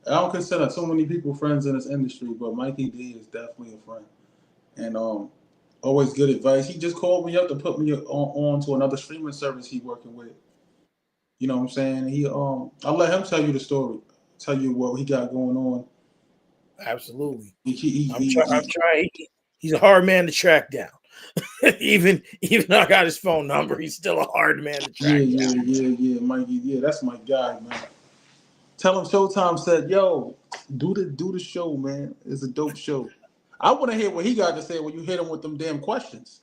I don't consider so many people friends in this industry, but Mikey D is definitely a friend. And always good advice. He just called me up to put me on to another streaming service he working with. You know what I'm saying? I'll let him tell you the story. Tell you what he got going on. Absolutely. He, he, I'm he, trying. I'm he, trying. He's a hard man to track down. even though I got his phone number, he's still a hard man to yeah, track down. yeah, Mikey. Yeah, that's my guy, man. Tell him Showtime said, "Yo, do the show, man. It's a dope show." I want to hear what he got to say when you hit him with them damn questions.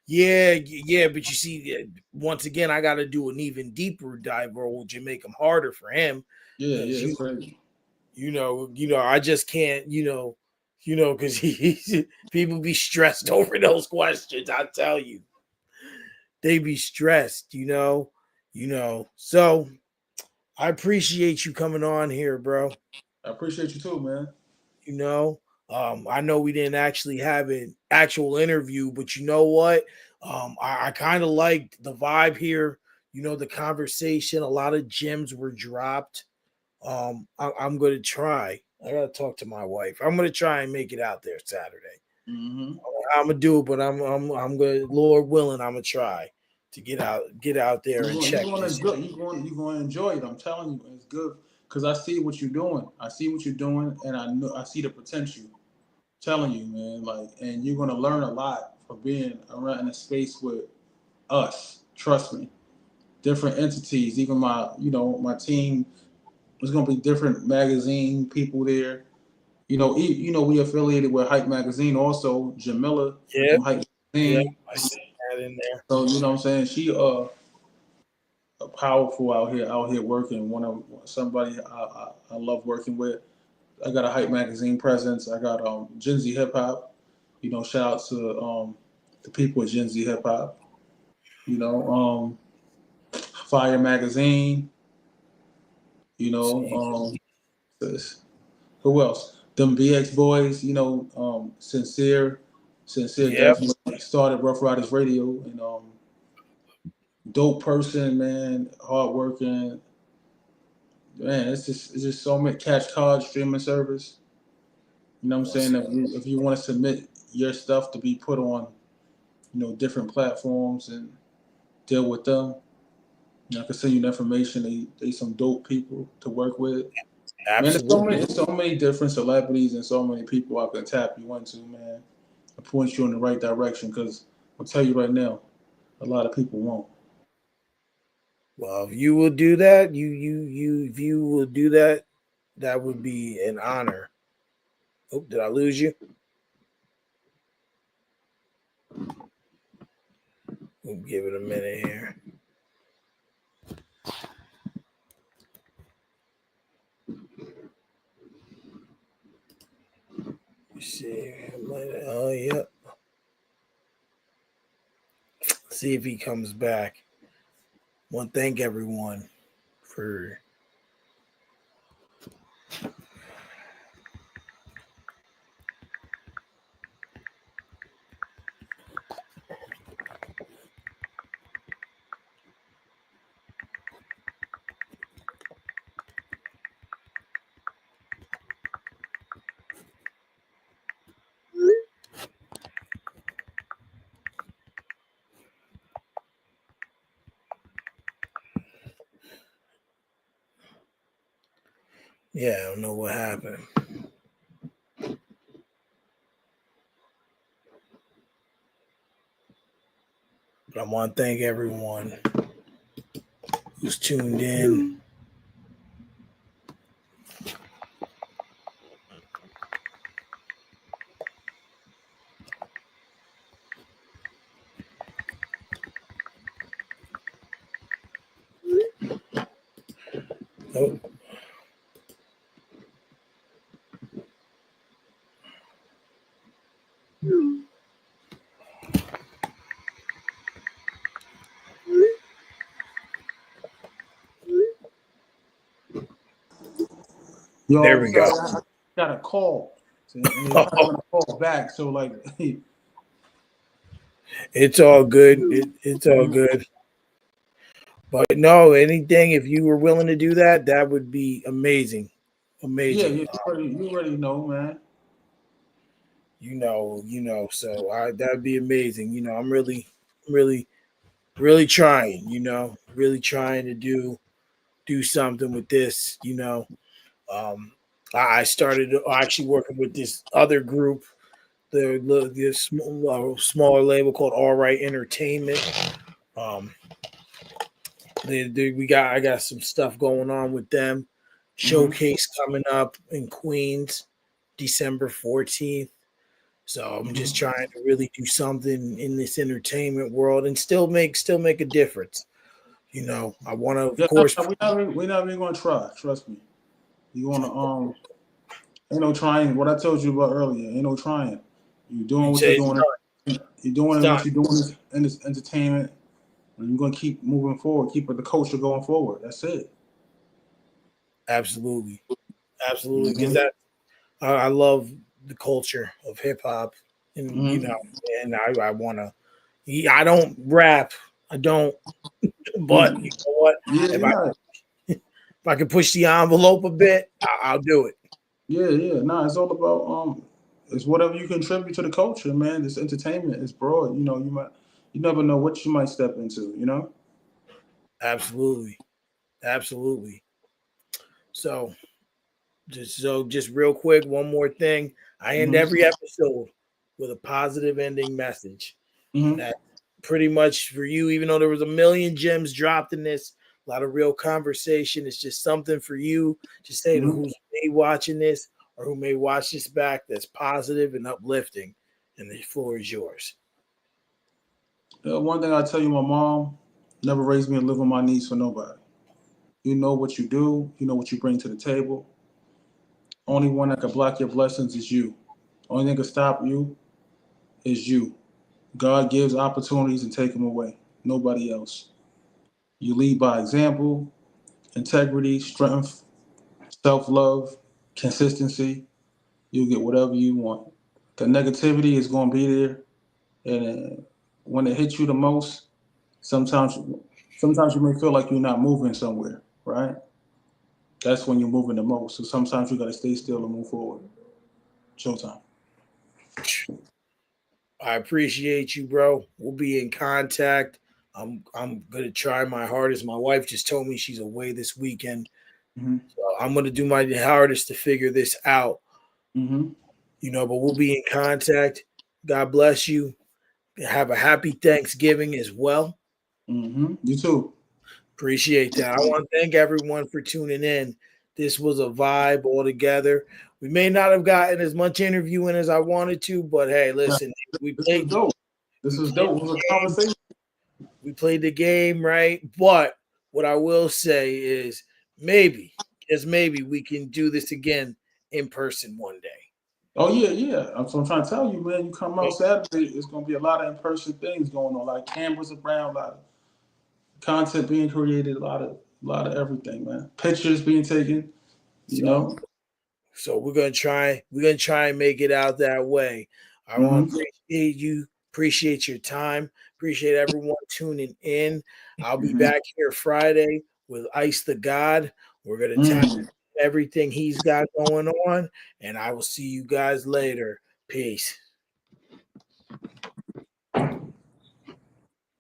Yeah, but you see, once again, I got to do an even deeper dive, which will make him harder for him Yeah, because yeah, it's crazy. I just can't, because people be stressed over those questions. I tell you, they be stressed, So I appreciate you coming on here, bro. I appreciate you too, man. You know, I know we didn't actually have an actual interview, but you know what? I kind of liked the vibe here. The conversation. A lot of gems were dropped. I'm going to try. I got to talk to my wife. I'm going to try and make it out there Saturday. Hmm. I'm gonna do it, but I'm gonna, Lord willing, I'm gonna try to get out there and You're check going to this. enjoy. You're going to enjoy it. I'm telling you, it's good because I see what you're doing. I see what you're doing, and I see the potential. Telling you, man, like, and you're going to learn a lot from being around in a space with us. Trust me. Different entities, even my team. There's going to be different magazine people there. We affiliated with Hype Magazine also. Jamila Yep, from Hype yep. Magazine. I see that in there. So you know what I'm saying. She powerful out here working. One of somebody I love working with. I got a Hype Magazine presence. I got Gen Z Hip Hop. Shout out to the people at Gen Z Hip Hop. You know, Fire Magazine. You know, See, this- who else? Them BX Boys. You know, Sincere yep, definitely started Rough Riders Radio, and dope person, man, hardworking, man. It's just so many Catch Card streaming service. You know what I'm saying? If you want to submit your stuff to be put on, different platforms and deal with them, I can send you the information. They some dope people to work with. Man, absolutely. there's so many different celebrities and so many people I can tap you into, man. And point you in the right direction because I'll tell you right now, a lot of people won't. Well, if you will do that, if you will do that, that would be an honor. Oh, did I lose you? We'll give it a minute here. You see, oh yeah. See if he comes back. Want to thank everyone for yeah. I don't know what happened, but I want to thank everyone who's tuned in. Oh, Yo, there I'm we go. sorry, I got a call, and they're probably gonna call back. So like, It's all good. It's all good. But no, anything if you were willing to do that, that would be amazing, yeah, amazing. you already know, man. So that'd be amazing. I'm really, really trying. Really trying to do something with this. Um, I started actually working with this other group, the smaller label called All Right Entertainment. Um, I got some stuff going on with them. Hmm. Showcase coming up in Queens, December 14th. So I'm just Hmm. trying to really do something in this entertainment world and still make a difference. I want to, of Yeah, course, we're not even gonna try. Trust me. You wanna ain't no trying. What I told you about earlier, ain't no trying. You doing you what you're say it's doing. done. You're It's doing done. what you're doing in this entertainment, and you're gonna keep moving forward. Keep the culture going forward. That's it. Absolutely, absolutely. Because Hmm. I love the culture of hip hop, and Hmm. and I want to. I don't rap. I don't. But you know what? Yeah, If you're I not. if I can push the envelope a bit, I'll do it. Yeah, yeah. Nah, it's all about it's whatever you contribute to the culture, man. This entertainment is broad. You never know what you might step into. Absolutely, absolutely. So just real quick, one more thing. I end Hmm. every episode with a positive ending message, and Hmm. that pretty much for you. Even though there was a million gems dropped in this, a lot of real conversation. It's just something for you to say to Hmm. who's may watching this or who may watch this back. That's positive and uplifting, and the floor is yours. One thing I tell you, my mom never raised me to live on my knees for nobody. You know what you do. You know what you bring to the table. Only one that can block your blessings is you. Only thing can stop you is you. God gives opportunities and take them away. Nobody else. You lead by example, integrity, strength, self love, consistency. You'll get whatever you want. The negativity is going to be there, and when it hits you the most, sometimes, sometimes you may feel like you're not moving somewhere, right? That's when you're moving the most. So sometimes you got to stay still and move forward. Showtime. I appreciate you, bro. We'll be in contact. I'm gonna try my hardest. My wife just told me she's away this weekend, Mm-hmm. so I'm gonna do my hardest to figure this out. Mm-hmm. But we'll be in contact. God bless you. Have a happy Thanksgiving as well. Mm-hmm. You too. Appreciate that. I want to thank everyone for tuning in. This was a vibe altogether. We may not have gotten as much interviewing as I wanted to, but hey, Yeah, listen, we this was played dope. This we was played dope. It was a conversation. we played the game right. But what I will say is maybe, just maybe, we can do this again in person one day. Oh yeah, yeah. I'm trying to tell you, man. You come out Saturday, it's gonna be a lot of in-person things going on. A lot of cameras around, a lot of content being created, a lot of everything, man. Pictures being taken. You So know. So we're gonna try and make it out that way. I want to Mm-hmm. appreciate you, appreciate your time, appreciate everyone tuning in. I'll be Mm-hmm. back here Friday with Ice the God. We're gonna tap Mm-hmm. everything he's got going on, and I will see you guys later. Peace.